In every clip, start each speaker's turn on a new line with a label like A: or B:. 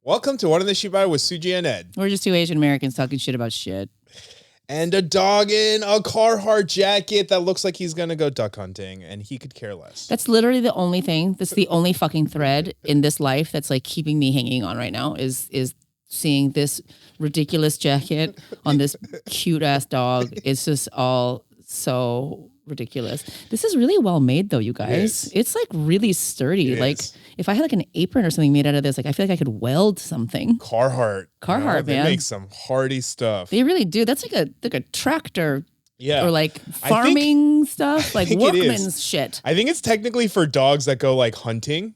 A: Welcome to One in the Shibal with Susie and Ed.
B: We're just two Asian Americans talking shit about shit.
A: And a dog in a Carhartt jacket that looks like he's going to go duck hunting, and he could care less.
B: That's literally the only thing. That's the only fucking thread in this life that's like keeping me hanging on right now is seeing this ridiculous jacket on this cute ass dog. It's just all so ridiculous. This is really well made though, you guys. It's like really sturdy. If I had like an apron or something made out of this, like I feel like I could weld something.
A: Carhartt,
B: man.
A: They make some hardy stuff.
B: They really do. That's like a tractor.
A: Yeah.
B: Or like farming stuff, like workman's shit.
A: I think it's technically for dogs that go like hunting.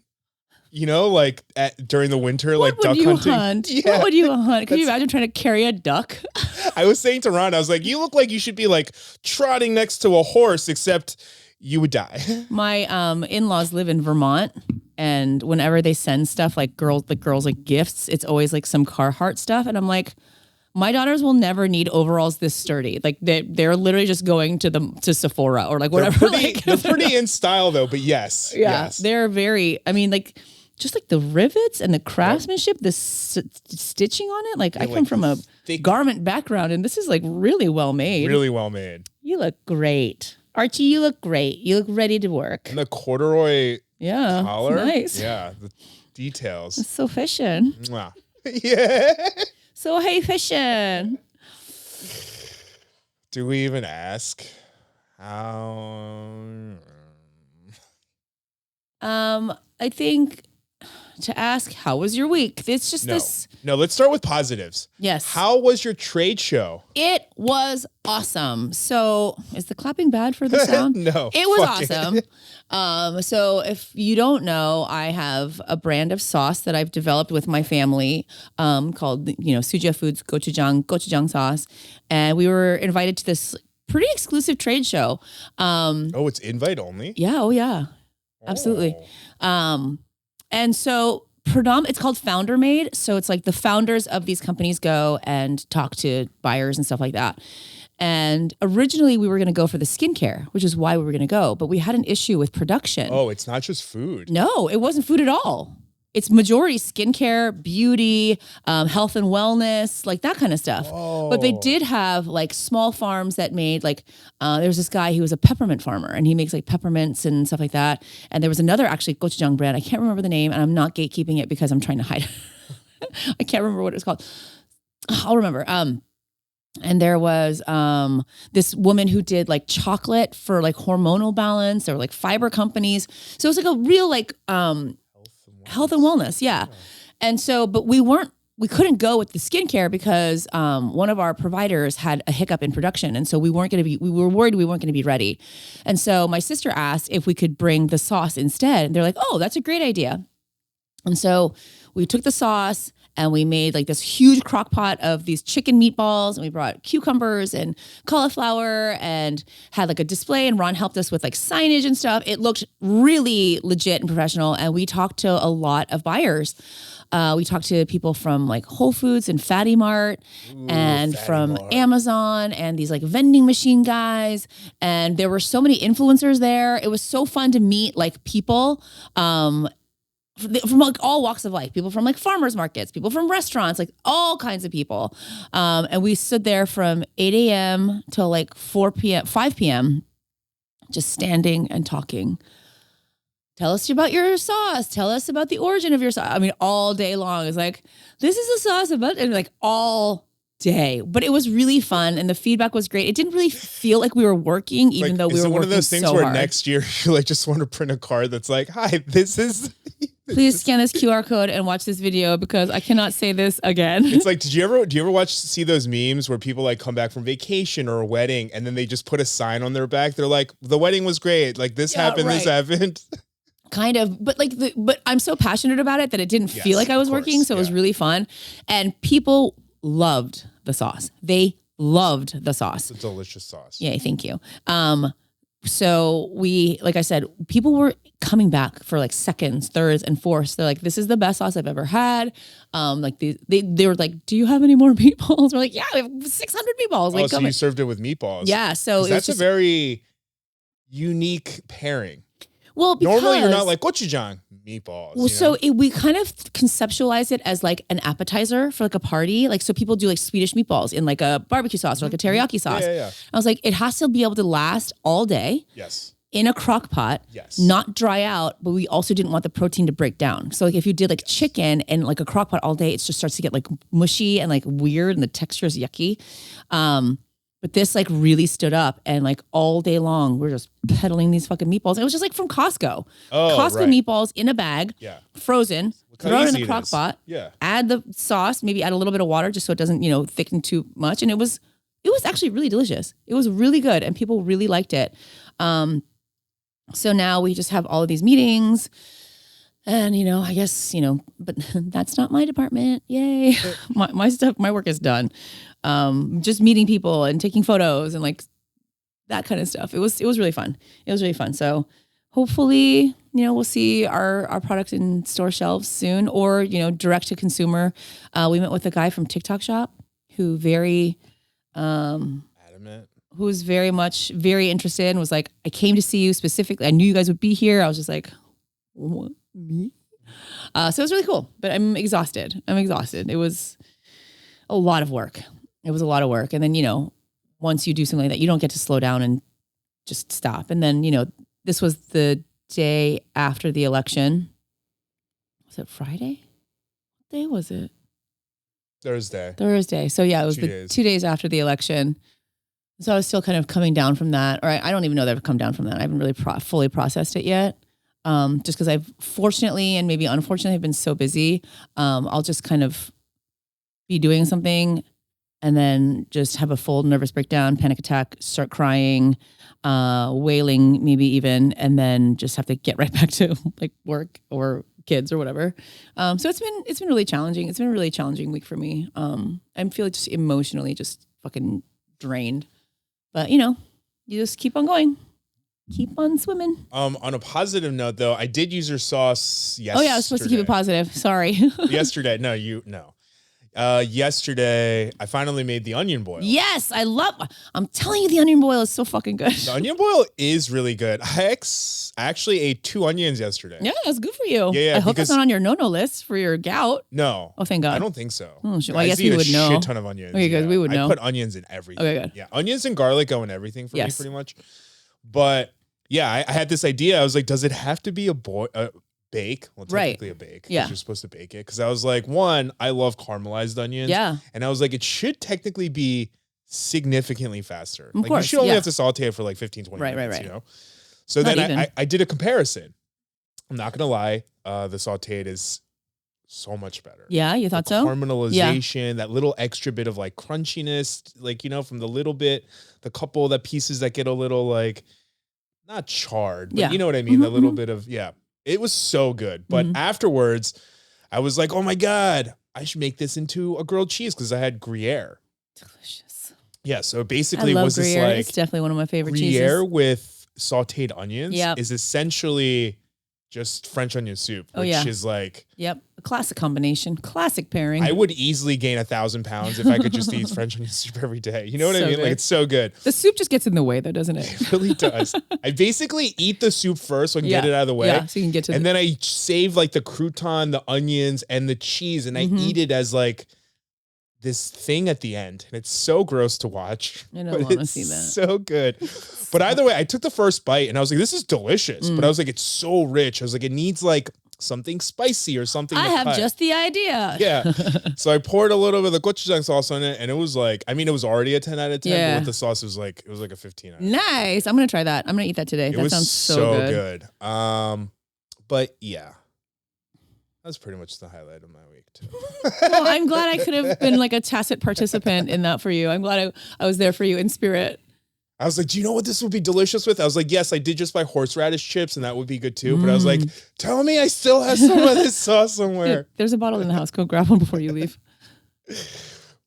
A: You know, like during the winter, like duck hunting.
B: What would you hunt? Could you imagine trying to carry a duck?
A: I was saying to Ron, I was like, you look like you should be like trotting next to a horse, except you would die.
B: My in-laws live in Vermont, and whenever they send stuff like girls like gifts, it's always like some Carhartt stuff, and I'm like, my daughters will never need overalls this sturdy. Like they're literally just going to Sephora or like whatever.
A: They're pretty in style though, but yes.
B: They're very. I mean, like just like the rivets and the craftsmanship, the stitching on it. Like I come from a garment background, and this is like really well made.
A: Really well made.
B: You look great, Archie. You look great. You look ready to work.
A: And the corduroy collar.
B: Nice.
A: Yeah, the details.
B: It's so fishing.
A: Mwah. Yeah.
B: So hey, fishing.
A: Do we even ask how?
B: I think to ask how was your week. It's just this.
A: No, let's start with positives.
B: Yes.
A: How was your trade show?
B: It was awesome. So is the clapping bad for the sound?
A: No.
B: It was awesome. So if you don't know, I have a brand of sauce that I've developed with my family called, Suji Foods Go-To-Jang sauce. And we were invited to this pretty exclusive trade show.
A: It's invite only?
B: Yeah. Oh, yeah. Absolutely. And so it's called Founder Made. So it's like the founders of these companies go and talk to buyers and stuff like that. And originally we were going to go for the skincare, which is why we were going to go. But we had an issue with production.
A: Oh, it's not just food.
B: No, it wasn't food at all. It's majority skincare, beauty, health and wellness, like that kind of stuff.
A: Oh.
B: But they did have like small farms that made like, there was this guy who was a peppermint farmer and he makes like peppermints and stuff like that. And there was another actually Go-To-Jang brand. I can't remember the name and I'm not gatekeeping it because I'm trying to hide it. I can't remember what it was called. I'll remember. And there was this woman who did like chocolate for like hormonal balance. There were like fiber companies. So it was like a real like health and wellness. Yeah. And so, but we couldn't go with the skincare because one of our providers had a hiccup in production. And so we were worried we weren't going to be ready. And so my sister asked if we could bring the sauce instead. And they're like, oh, that's a great idea. And so we took the sauce and we made like this huge crock pot of these chicken meatballs, and we brought cucumbers and cauliflower and had like a display, and Ron helped us with like signage and stuff. It looked really legit and professional, and we talked to a lot of buyers. We talked to people from like Whole Foods and Fatty Mart and from Amazon and these like vending machine guys. And there were so many influencers there. It was so fun to meet like people from like all walks of life, people from like farmers markets, people from restaurants, like all kinds of people. And we stood there from 8 a.m. till like 5 p.m. just standing and talking. Tell us about your sauce. Tell us about the origin of your sauce. I mean, all day long. It's like, this is a sauce about, and like all day. But it was really fun, and the feedback was great. It didn't really feel like we were working, even though we were working so hard. Is it one of those things where
A: next year you like just want to print a card that's like, hi, this is...
B: Please scan this QR code and watch this video because I cannot say this again.
A: It's like, do you ever see those memes where people like come back from vacation or a wedding and then they just put a sign on their back? They're like, the wedding was great. Like this happened, this happened.
B: Kind of, but but I'm so passionate about it that it didn't feel like I was working. So it was really fun. And people loved the sauce. They loved the sauce.
A: It's a delicious sauce.
B: Yeah, thank you. So like I said, people were coming back for like seconds, thirds, and fourths. They're like, this is the best sauce I've ever had. Like they were like, do you have any more meatballs? We're like, yeah, we have 600 meatballs. Like,
A: so you served it with meatballs.
B: Yeah. So
A: that's a very unique pairing.
B: Well, because
A: normally you're not like Go-To-Jang meatballs.
B: Well, so we kind of conceptualize it as like an appetizer for like a party. Like, so people do like Swedish meatballs in like a barbecue sauce or like a teriyaki sauce.
A: Yeah.
B: I was like, it has to be able to last all day.
A: Yes.
B: In a crock pot, not dry out, but we also didn't want the protein to break down. So like if you did like chicken and like a crock pot all day, it just starts to get like mushy and like weird and the texture is yucky. But this like really stood up and like all day long, we're just peddling these fucking meatballs. It was just like from Costco. Costco meatballs in a bag, frozen, throw it in the crock pot, add the sauce, maybe add a little bit of water just so it doesn't, thicken too much. And it was actually really delicious. It was really good and people really liked it. So now we just have all of these meetings and, I guess, but that's not my department. Yay. My work is done. Just meeting people and taking photos and like that kind of stuff. It was really fun. It was really fun. So hopefully, we'll see our product in store shelves soon or, direct to consumer. We met with a guy from TikTok Shop who
A: adamant.
B: Who was very interested and was like, I came to see you specifically. I knew you guys would be here. I was just like, what, me? So it was really cool, but I'm exhausted. It was a lot of work. And then, once you do something like that, you don't get to slow down and just stop. And then, this was the day after the election. Was it Friday? What day was it? Thursday. So yeah, it was 2 days after the election. So I was still kind of coming down from that, or I don't even know that I've come down from that. I haven't really fully processed it yet. Just because I've fortunately and maybe unfortunately been so busy. I'll just kind of be doing something and then just have a full nervous breakdown, panic attack, start crying, wailing maybe even, and then just have to get right back to like work or kids or whatever. So it's been really challenging. It's been a really challenging week for me. I'm feeling just emotionally just fucking drained. But, you just keep on going. Keep on swimming.
A: On a positive note, though, I did use your sauce yesterday.
B: Oh, yeah, I was supposed to keep it positive. Sorry.
A: Yesterday. No. Yesterday, I finally made the onion boil.
B: Yes, I'm telling you, the onion boil is so fucking good.
A: The onion boil is really good. I actually ate 2 onions yesterday.
B: Yeah, that's good for you.
A: Yeah,
B: I hope it's not on your no-no list for your gout.
A: No.
B: Oh, thank God.
A: I don't think so.
B: Oh, well, I guess we would know.
A: A shit ton of onions.
B: Okay, good. We would know.
A: I put onions in everything.
B: Okay, good.
A: Yeah, onions and garlic go in everything for me pretty much. But yeah, I had this idea. I was like, does it have to be a bake? Well, technically a bake. Yeah. You're supposed to bake it. Because I was like, one, I love caramelized onions.
B: Yeah.
A: And I was like, it should technically be significantly faster.
B: Of course,
A: you should only have to saute it for like 15, 20 minutes,
B: Right.
A: So not then I did a comparison. I'm not going to lie. The sauteed is so much better.
B: Yeah, you thought so?
A: Caramelization, that little extra bit of like crunchiness, like, from the little bit, the couple of the pieces that get a little like, not charred, but you know what I mean? The little bit of, it was so good. But afterwards, I was like, oh my God, I should make this into a grilled cheese because I had Gruyere.
B: Delicious.
A: Yeah, so basically it was
B: Gruyere.
A: This like...
B: It's definitely one of my favorite
A: Gruyere
B: cheeses.
A: with sauteed onions is essentially just French onion soup, which is like...
B: Yep, a classic combination, classic pairing.
A: I would easily gain 1,000 pounds if I could just eat French onion soup every day. You know what I mean? Good. Like, it's so good.
B: The soup just gets in the way though, doesn't it?
A: It really does. I basically eat the soup first so I can get it out of the way.
B: Yeah, so you can get to
A: and then I save like the crouton, the onions, and the cheese, and I eat it as like this thing at the end. And it's so gross to watch.
B: I don't want to see that.
A: So good. But either way, I took the first bite and I was like, this is delicious. But I was like, it's so rich. I was like, it needs like something spicy or something.
B: I have just the idea.
A: Yeah. So I poured a little bit of the Go-To-Jang sauce on it, and it was like, I mean, it was already a 10 out of 10, but with the sauce, it was like a 15 out of 10.
B: Nice. I'm going to try that. I'm going to eat that today. That sounds so good.
A: But yeah, that's pretty much the highlight of my week too.
B: Well, I'm glad I could have been like a tacit participant in that for you. I'm glad I was there for you in spirit.
A: I was like, do you know what this would be delicious with? I was like, yes, I did just buy horseradish chips and that would be good too. But I was like, tell me I still have some of this sauce somewhere.
B: Dude, there's a bottle in the house. Go grab one before you leave.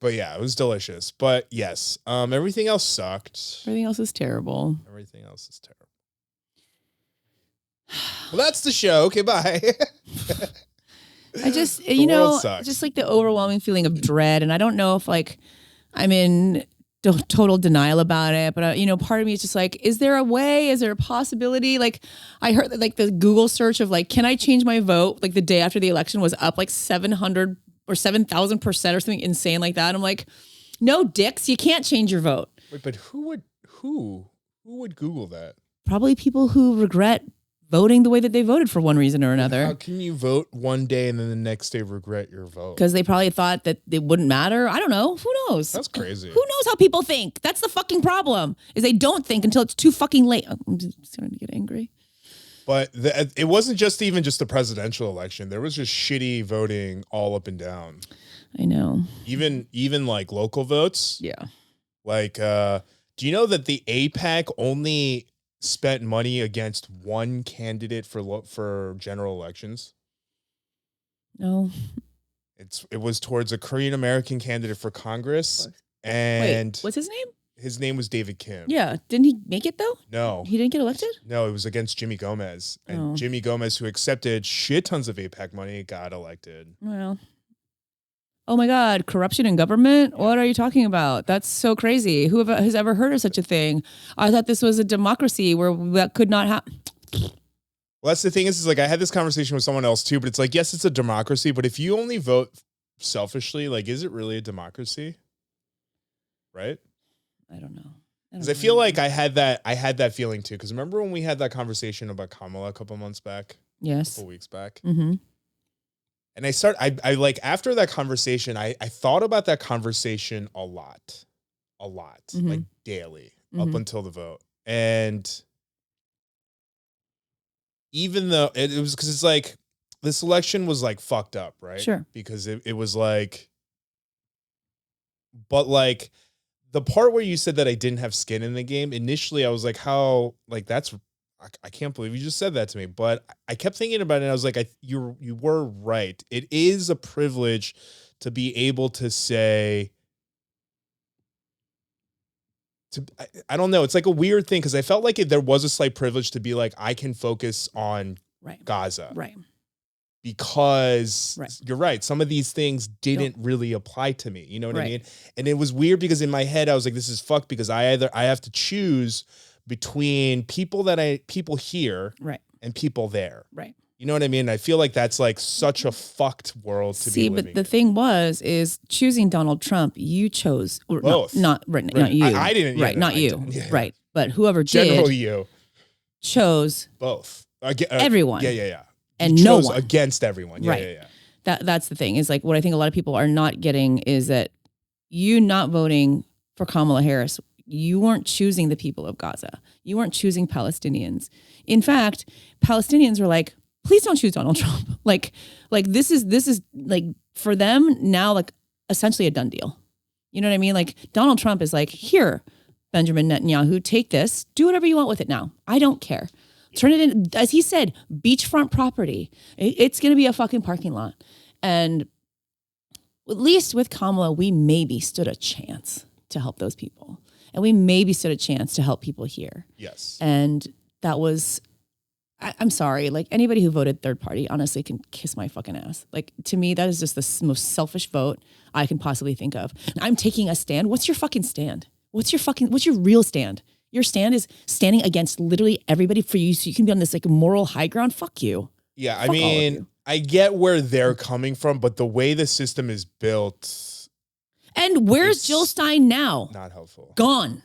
A: But yeah, it was delicious. But yes, everything else sucked.
B: Everything else is terrible.
A: Everything else is terrible. Well, that's the show. Okay, bye.
B: I just, just like the overwhelming feeling of dread. And I don't know if like I'm in total denial about it. But, part of me is just like, is there a way? Is there a possibility? Like, I heard that like the Google search of like, can I change my vote? Like the day after the election was up like 700 or 7,000% or something insane like that. I'm like, no, dicks, you can't change your vote.
A: Wait, but who would Google that?
B: Probably people who regret voting the way that they voted for one reason or another.
A: How can you vote one day and then the next day regret your vote?
B: Because they probably thought that it wouldn't matter. I don't know. Who knows?
A: That's crazy.
B: Who knows how people think? That's the fucking problem, is they don't think until it's too fucking late. I'm just starting to get angry.
A: But it wasn't just the presidential election. There was just shitty voting all up and down.
B: I know.
A: Even like local votes.
B: Yeah.
A: Like, do you know that the AIPAC only spent money against one candidate for general elections?
B: No.
A: It was towards a Korean American candidate for Congress. And
B: wait, what's his name?
A: His name was David Kim.
B: Yeah. Didn't he make it though?
A: No.
B: He didn't get elected?
A: No, it was against Jimmy Gomez. And Jimmy Gomez, who accepted shit tons of AIPAC money, got elected.
B: Well. Oh my God, corruption in government? What are you talking about? That's so crazy. Who has ever heard of such a thing? I thought this was a democracy where that could not happen.
A: Well, that's the thing is like I had this conversation with someone else too, but it's like, yes, it's a democracy, but if you only vote selfishly, like, is it really a democracy? Right?
B: I don't know.
A: Because I feel like I had that feeling too. Because remember when we had that conversation about Kamala a couple months back?
B: Yes.
A: A couple weeks back?
B: Mm-hmm.
A: And I like, after that conversation, I thought about that conversation a lot, like daily, up until the vote. And even though it was, because it's like, this election was like fucked up, right?
B: Sure.
A: Because it was like, but like the part where you said that I didn't have skin in the game, initially I was like, how, like, that's, I can't believe you just said that to me. But I kept thinking about it, and I was like, you were right. It is a privilege to be able to say, I don't know. It's like a weird thing, because I felt like there was a slight privilege to be like, I can focus on Gaza.
B: Right.
A: Because you're right. Some of these things didn't really apply to me. You know what I mean? And it was weird because in my head, I was like, this is fucked, because I have to choose between people here and people there.
B: Right.
A: You know what I mean? I feel like that's like such a fucked world to be living
B: but the thing is choosing Donald Trump, you chose
A: both.
B: Not you.
A: I didn't.
B: Right. Not you.
A: Yeah.
B: Right. But whoever
A: General you
B: chose
A: both.
B: Everyone.
A: Yeah.
B: And
A: you
B: no
A: chose
B: one
A: against everyone. Yeah.
B: That's the thing, is like what I think a lot of people are not getting is that you not voting for Kamala Harris, you weren't choosing the people of Gaza. You weren't choosing Palestinians. In fact, Palestinians were like, please don't choose Donald Trump. Like this is like for them now, like essentially a done deal. You know what I mean? Like Donald Trump is like, here, Benjamin Netanyahu, take this, do whatever you want with it now. I don't care. Turn it in, as he said, beachfront property. It's going to be a fucking parking lot. And at least with Kamala, we maybe stood a chance to help those people. And we maybe stood a chance to help people here.
A: Yes.
B: And that was, I'm sorry, like anybody who voted third party, honestly, can kiss my fucking ass. Like to me, that is just the most selfish vote I can possibly think of. I'm taking a stand. What's your fucking stand? What's your real stand? Your stand is standing against literally everybody for you, so you can be on this like moral high ground. Fuck you.
A: Yeah, I mean, I get where they're coming from, but the way the system is built.
B: And where's Jill Stein now?
A: Not helpful.
B: Gone.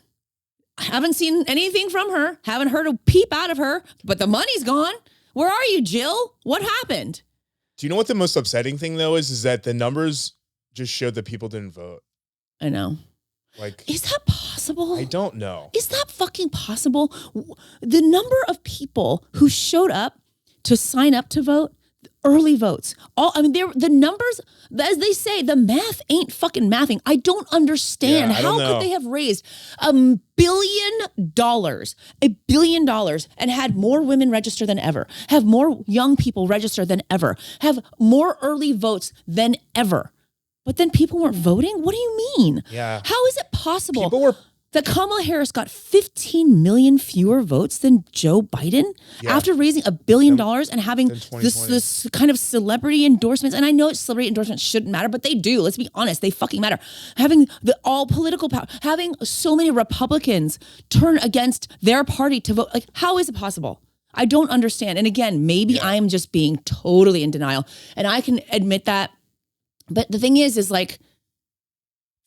B: I haven't seen anything from her. Haven't heard a peep out of her, but the money's gone. Where are you, Jill? What happened?
A: Do you know what the most upsetting thing though is that the numbers just showed that people didn't vote.
B: I know.
A: Like,
B: is that possible?
A: I don't know.
B: Is that fucking possible? The number of people who showed up to sign up to vote, early votes. The numbers, as they say, the math ain't fucking mathing. I don't understand. How could they have raised $1 billion, and had more women register than ever, have more young people register than ever, have more early votes than ever? But then people weren't voting? What do you mean?
A: Yeah.
B: How is it possible? that Kamala Harris got 15 million fewer votes than Joe Biden after raising $1 billion and having this kind of celebrity endorsements. And I know celebrity endorsements shouldn't matter, but they do. Let's be honest. They fucking matter. Having all political power, having so many Republicans turn against their party to vote. Like, how is it possible? I don't understand. And again, maybe I am just being totally in denial, and I can admit that. But the thing is like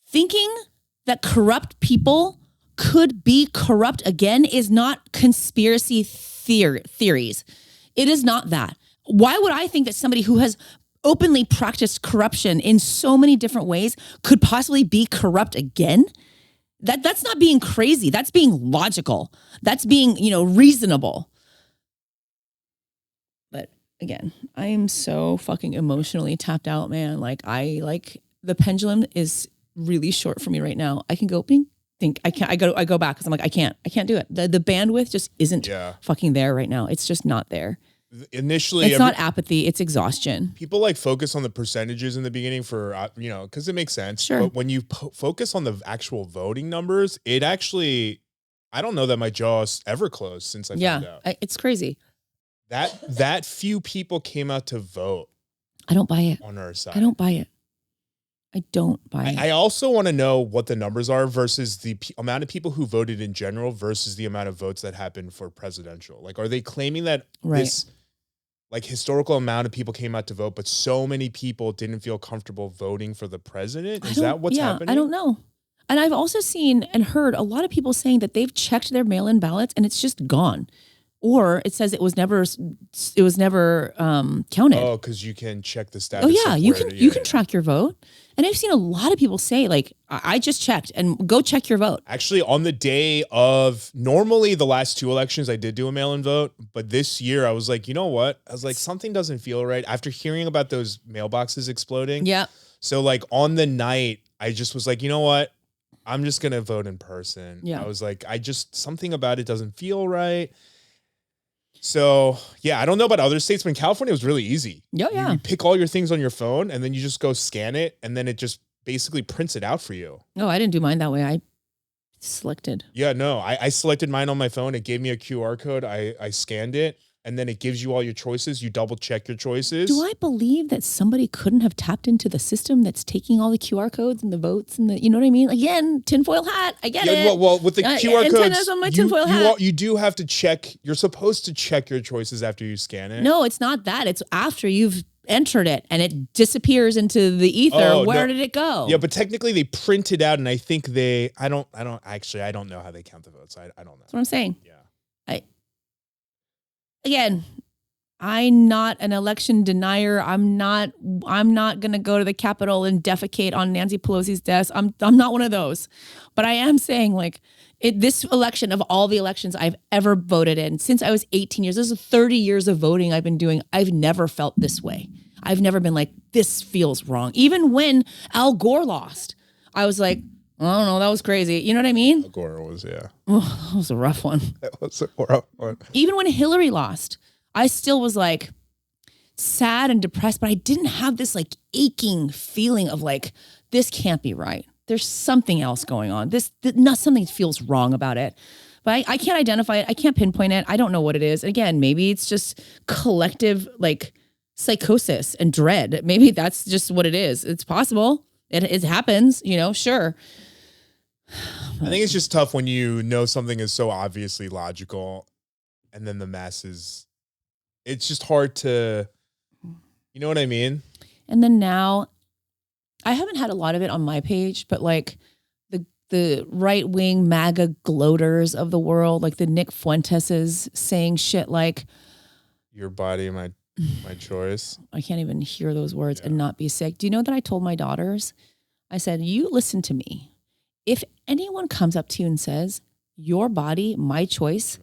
B: thinking that corrupt people could be corrupt again is not conspiracy theories. It is not that. Why would I think that somebody who has openly practiced corruption in so many different ways could possibly be corrupt again? That's not being crazy. That's being logical. That's being, reasonable. But again, I am so fucking emotionally tapped out, man. Like the pendulum is really short for me right now. I can go think I can't. I go back because I'm like I can't do it. The bandwidth just isn't fucking there right now. It's just not there.
A: Initially,
B: it's not apathy. It's exhaustion.
A: People focus on the percentages in the beginning for because it makes sense.
B: Sure.
A: But when you focus on the actual voting numbers, it actually, I don't know that my jaw's ever closed since I found out.
B: It's crazy.
A: That few people came out to vote.
B: I don't buy it.
A: On our side.
B: I don't buy it. I don't buy it.
A: I also want to know what the numbers are versus the amount of people who voted in general versus the amount of votes that happened for presidential. Like, are they claiming that this historical amount of people came out to vote, but so many people didn't feel comfortable voting for the president? Is that what's happening?
B: I don't know. And I've also seen and heard a lot of people saying that they've checked their mail-in ballots and it's just gone. Or it says it was never counted.
A: Oh, because you can check the status.
B: Oh yeah, you can track your vote. And I've seen a lot of people say like, I just checked, and go check your vote.
A: Actually, on the day of, normally the last two elections I did do a mail-in vote, but this year I was like, you know what? I was like, something doesn't feel right after hearing about those mailboxes exploding.
B: Yeah.
A: So like on the night, I just was like, you know what? I'm just gonna vote in person.
B: Yeah.
A: I was like, something about it doesn't feel right. So, yeah, I don't know about other states, but in California, it was really easy.
B: Yeah.
A: You pick all your things on your phone, and then you just go scan it, and then it just basically prints it out for you.
B: No, I didn't do mine that way. I selected.
A: Yeah, no, I selected mine on my phone. It gave me a QR code. I scanned it, and then it gives you all your choices. You double check your choices.
B: Do I believe that somebody couldn't have tapped into the system that's taking all the QR codes and the votes and you know what I mean? Again, tinfoil hat. I get it.
A: Well, with the QR codes,
B: on my tinfoil hat.
A: You do have to check. You're supposed to check your choices after you scan it.
B: No, it's not that. It's after you've entered it and it disappears into the ether. Where did it go?
A: Yeah, but technically they print it out, and I think I don't know how they count the votes. I don't know.
B: That's what I'm saying.
A: Yeah.
B: Again, I'm not an election denier. I'm not going to go to the Capitol and defecate on Nancy Pelosi's desk. I'm not one of those. But I am saying this election, of all the elections I've ever voted in since I was 18 years, this is 30 years of voting I've been doing. I've never felt this way. I've never been like, this feels wrong. Even when Al Gore lost, I was like, I don't know, that was crazy. You know what I mean?
A: Al Gore was,
B: Oh, that was a rough one.
A: That was a rough one.
B: Even when Hillary lost, I still was like sad and depressed, but I didn't have this aching feeling of this can't be right. There's something else going on. Something feels wrong about it. But I can't identify it. I can't pinpoint it. I don't know what it is. Again, maybe it's just collective psychosis and dread. Maybe that's just what it is. It's possible. It happens, sure.
A: I think it's just tough when you know something is so obviously logical, and then the masses, it's just hard to, you know what I mean?
B: And then now, I haven't had a lot of it on my page, but the right-wing MAGA gloaters of the world, the Nick Fuenteses saying shit like,
A: your body, my choice.
B: I can't even hear those words and not be sick. Do you know that I told my daughters? I said, you listen to me. If anyone comes up to you and says, your body, my choice,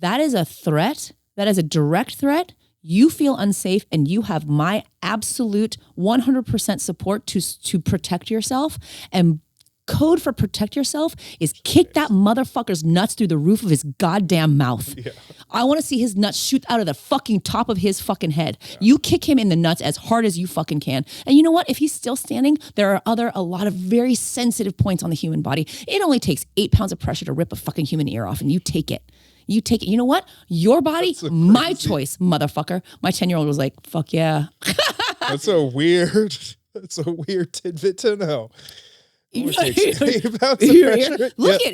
B: that is a threat. That is a direct threat. You feel unsafe, and you have my absolute 100% support to protect yourself and code for protect yourself is kick that motherfucker's nuts through the roof of his goddamn mouth. Yeah. I want to see his nuts shoot out of the fucking top of his fucking head. Yeah. You kick him in the nuts as hard as you fucking can. And you know what? If he's still standing, there are a lot of very sensitive points on the human body. It only takes 8 pounds of pressure to rip a fucking human ear off, and you take it. You take it. You know what? Your body, my choice, motherfucker. My 10-year-old was like, fuck yeah.
A: That's a weird tidbit to know.
B: Look at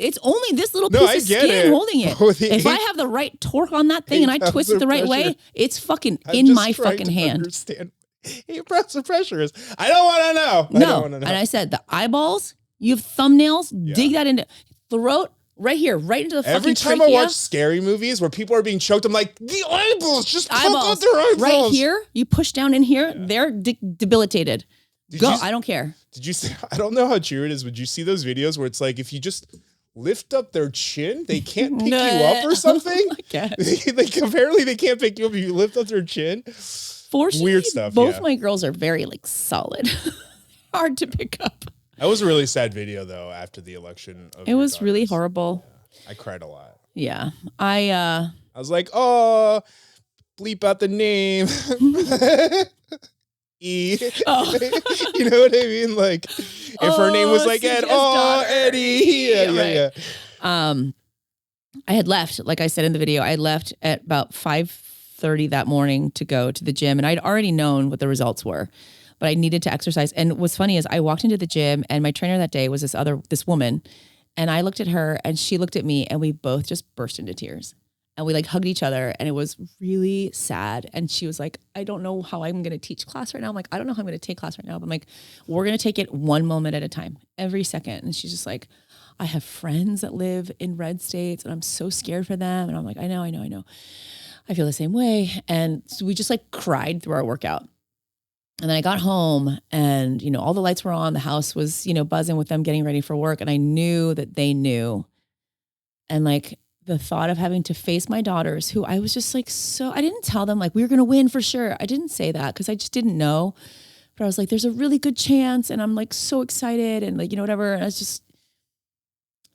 B: it's only this little piece of skin holding it. If I have the right torque on that thing and I twist it the right way, it's fucking in my fucking hand.
A: Understand 8 pounds of pressure is. I don't want to know.
B: No, and I said the eyeballs. You have thumbnails. Yeah. Dig that into throat. Right here, right into the fucking
A: Every time
B: trachea.
A: I watch scary movies where people are being choked, I'm like, the eyeballs, just poke out their eyeballs.
B: Right here, you push down in here, they're debilitated. I don't care.
A: Did you see, I don't know how true it is, but you see those videos where it's like, if you just lift up their chin, they can't pick you up or something? I guess. Apparently they can't pick you up if you lift up their chin.
B: Fortunately, weird stuff. Both my girls are very solid. Hard to pick up.
A: That was a really sad video, though, after the election.
B: It was really horrible.
A: Yeah. I cried a lot.
B: Yeah.
A: I was like, oh, bleep out the name. E. Oh. You know what I mean? Like, if her name was like Ed, Eddie. Yeah.
B: I had left, like I said in the video, I had left at about 5:30 that morning to go to the gym, and I'd already known what the results were. But I needed to exercise. And what's funny is I walked into the gym and my trainer that day was this woman. And I looked at her and she looked at me and we both just burst into tears. And we hugged each other and it was really sad. And she was like, I don't know how I'm going to teach class right now. I'm like, I don't know how I'm going to take class right now. But I'm like, we're going to take it one moment at a time, every second. And she's just like, I have friends that live in red states and I'm so scared for them. And I'm like, I know. I feel the same way. And so we just cried through our workout. And then I got home and, all the lights were on. The house was, buzzing with them getting ready for work. And I knew that they knew. And the thought of having to face my daughters, who I was just I didn't tell them we were going to win for sure. I didn't say that because I just didn't know. But I was like, there's a really good chance. And I'm so excited and whatever. And I was just,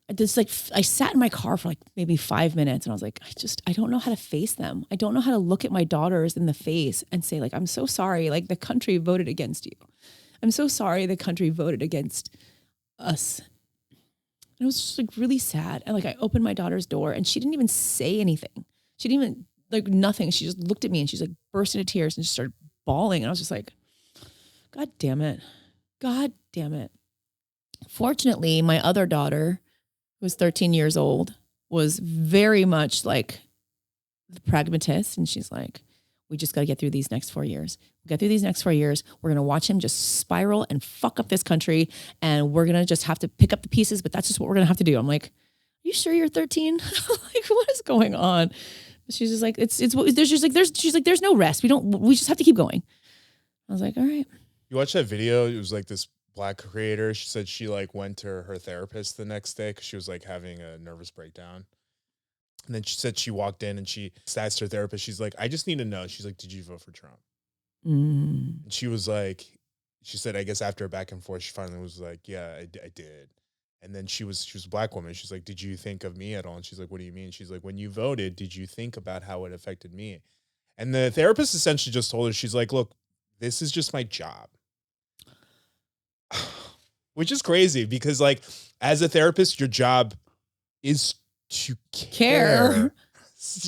B: I sat in my car for maybe 5 minutes and I was like, I don't know how to face them. I don't know how to look at my daughters in the face and say I'm so sorry. The country voted against you. I'm so sorry the country voted against us. And it was just really sad. And I opened my daughter's door and she didn't even say anything. She didn't even, nothing. She just looked at me and she's burst into tears and just started bawling. And I was just like, God damn it. God damn it. Fortunately, my other daughter, who was 13 years old, was very much the pragmatist. And she's like, we just got to get through these next 4 years. We get through these next 4 years. We're going to watch him just spiral and fuck up this country. And we're going to just have to pick up the pieces, but that's just what we're going to have to do. I'm like, are you sure you're 13? What is going on? She's just like, there's no rest. We just have to keep going. I was like, all right.
A: You watch that video? It was this Black creator. She said she went to her therapist the next day because she was having a nervous breakdown. And then she said she walked in and she asked her therapist, she's like, I just need to know. She's like, did you vote for Trump? And she was like, she said, I guess after a back and forth, she finally was like, yeah, I did. And then she was a Black woman. She's like, did you think of me at all? And she's like, what do you mean? She's like, when you voted, did you think about how it affected me? And the therapist essentially just told her, she's like, look, this is just my job. Which is crazy because as a therapist, your job is to care.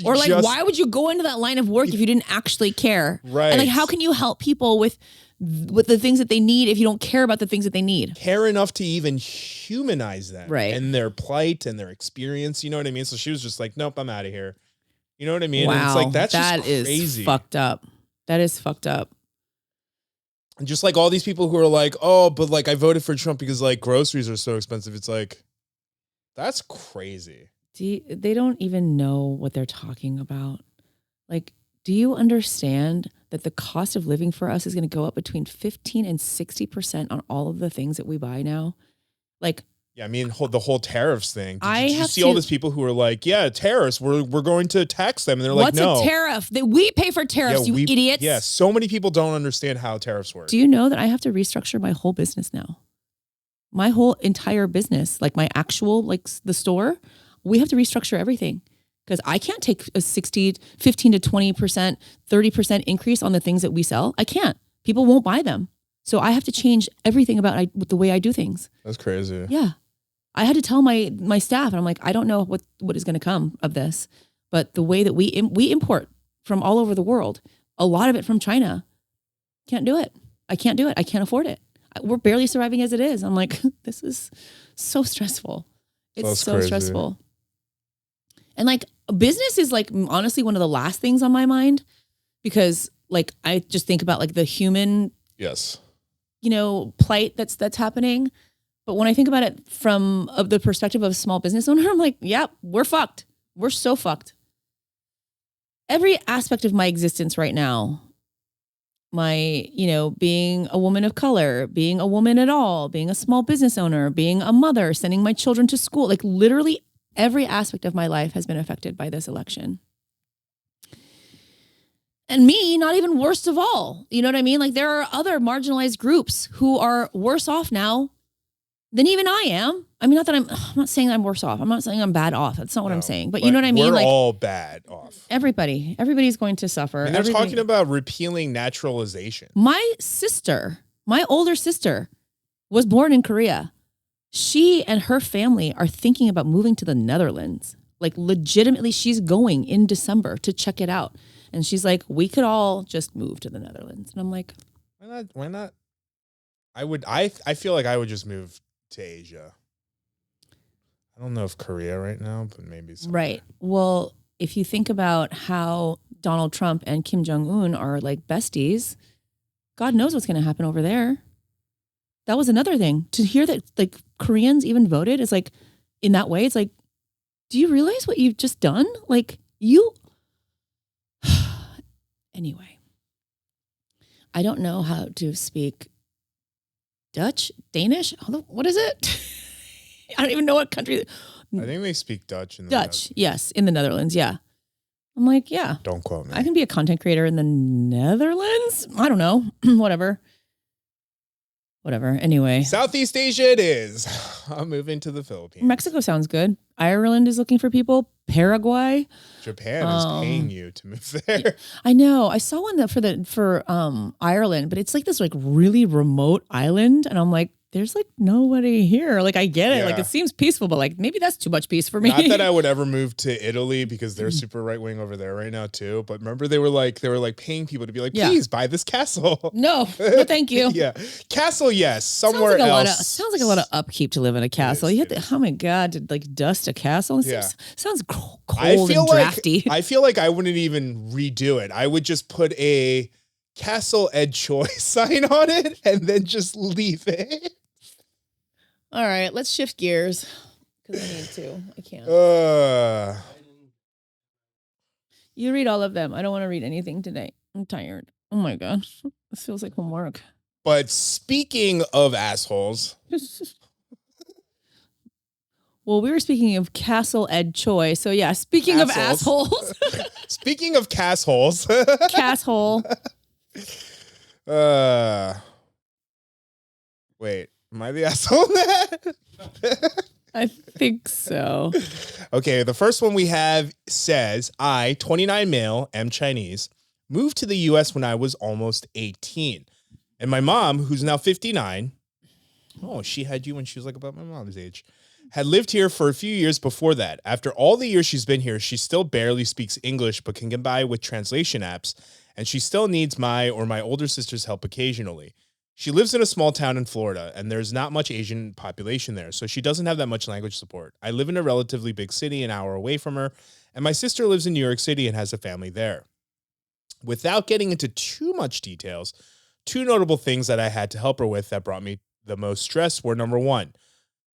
B: Or why would you go into that line of work if you didn't actually care?
A: Right.
B: And how can you help people with the things that they need if you don't care about the things that they need?
A: Care enough to even humanize them.
B: Right.
A: And their plight and their experience. You know what I mean? So she was just like, nope, I'm out of here. You know what I mean?
B: Wow.
A: And it's
B: that
A: just crazy.
B: Is fucked up. That is fucked up.
A: And just all these people who are like, oh, but I voted for Trump because groceries are so expensive. It's that's crazy.
B: They don't even know what they're talking about. Do you understand that the cost of living for us is going to go up between 15 and 60% on all of the things that we buy now?
A: Yeah, I mean, the whole tariffs thing. Did you see all these people who are like, yeah, tariffs, we're going to tax them. And they're like, no.
B: What's a tariff? We pay for tariffs, you idiots.
A: Yeah, so many people don't understand how tariffs work.
B: Do you know that I have to restructure my whole business now? my whole entire business, like my actual, like the store, we have to restructure everything because I can't take a 15 to 20%, 30% increase on the things that we sell. I can't. People won't buy them. So I have to change everything about the way I do things.
A: That's crazy.
B: Yeah. I had to tell my staff, and I'm like, I don't know what is going to come of this, but the way that we import from all over the world, a lot of it from China, can't do it. I can't do it. I can't afford it. We're barely surviving as it is. I'm like, this is so stressful. It's so stressful. And like business is like honestly one of the last things on my mind because like I just think about like the human,
A: yes,
B: plight that's happening. But when I think about it from the perspective of a small business owner, I'm like, yeah, we're fucked. We're so fucked. Every aspect of my existence right now, my, being a woman of color, being a woman at all, being a small business owner, being a mother, sending my children to school, like literally every aspect of my life has been affected by this election. And me, not even worst of all. You know what I mean? Like there are other marginalized groups who are worse off now than even I am. I mean, I'm not saying I'm worse off. I'm not saying I'm bad off. That's not what I'm saying. But you know what I mean?
A: We're all bad off.
B: Everybody's going to suffer.
A: And they're talking about repealing naturalization.
B: My older sister was born in Korea. She and her family are thinking about moving to the Netherlands. Like legitimately, she's going in December to check it out. And she's like, we could all just move to the Netherlands. And I'm like,
A: why not? I feel like I would just move to Asia. I don't know if Korea right now, but maybe somewhere.
B: Right. Well, if you think about how Donald Trump and Kim Jong-un are like besties, God knows what's going to happen over there. That was another thing. To hear that like Koreans even voted is like in that way, it's like, do you realize what you've just done? Like you anyway. I don't know how to speak Dutch, Danish. What is it? I don't even know what country.
A: I think they speak Dutch.
B: Netherlands. Yes, in the Netherlands. Yeah. I'm like, yeah.
A: Don't quote me.
B: I can be a content creator in the Netherlands. I don't know. Whatever. Anyway.
A: Southeast Asia it is. I'm moving to the Philippines.
B: Mexico sounds good. Ireland is looking for people. Paraguay.
A: Japan is paying you to move there.
B: I know. I saw one for Ireland, but it's like this like really remote island. And I'm like, there's like nobody here. Like I get it. Yeah. Like it seems peaceful, but like maybe that's too much peace for me.
A: Not that I would ever move to Italy because they're super right wing over there right now too. But remember they were like paying people to be like, please buy this castle.
B: No, thank you.
A: Yeah. Castle, yes. Somewhere else.
B: Sounds like a lot of upkeep to live in a castle. You have to, oh my God, to like dust a castle. Sounds cold and drafty.
A: I feel like I wouldn't even redo it. I would just put a Castle Ed Choice sign on it and then just leave it.
B: All right, let's shift gears because I need to. I can't. You read all of them. I don't want to read anything today. I'm tired. Oh my gosh. This feels like homework.
A: But speaking of assholes.
B: Well, we were speaking of Castle Ed Choi. So yeah, speaking of assholes.
A: Speaking of cassholes.
B: Casshole.
A: Wait. Am I the asshole in that?
B: I think so.
A: Okay, the first one we have says, I, 29 male, am Chinese, moved to the U.S. when I was almost 18. And my mom, who's now 59, she had you when she was like about my mom's age, had lived here for a few years before that. After all the years she's been here, she still barely speaks English, but can get by with translation apps. And she still needs my or my older sister's help occasionally. She lives in a small town in Florida, and there's not much Asian population there, so she doesn't have that much language support. I live in a relatively big city an hour away from her, and my sister lives in New York City and has a family there. Without getting into too much details, two notable things that I had to help her with that brought me the most stress were, number one,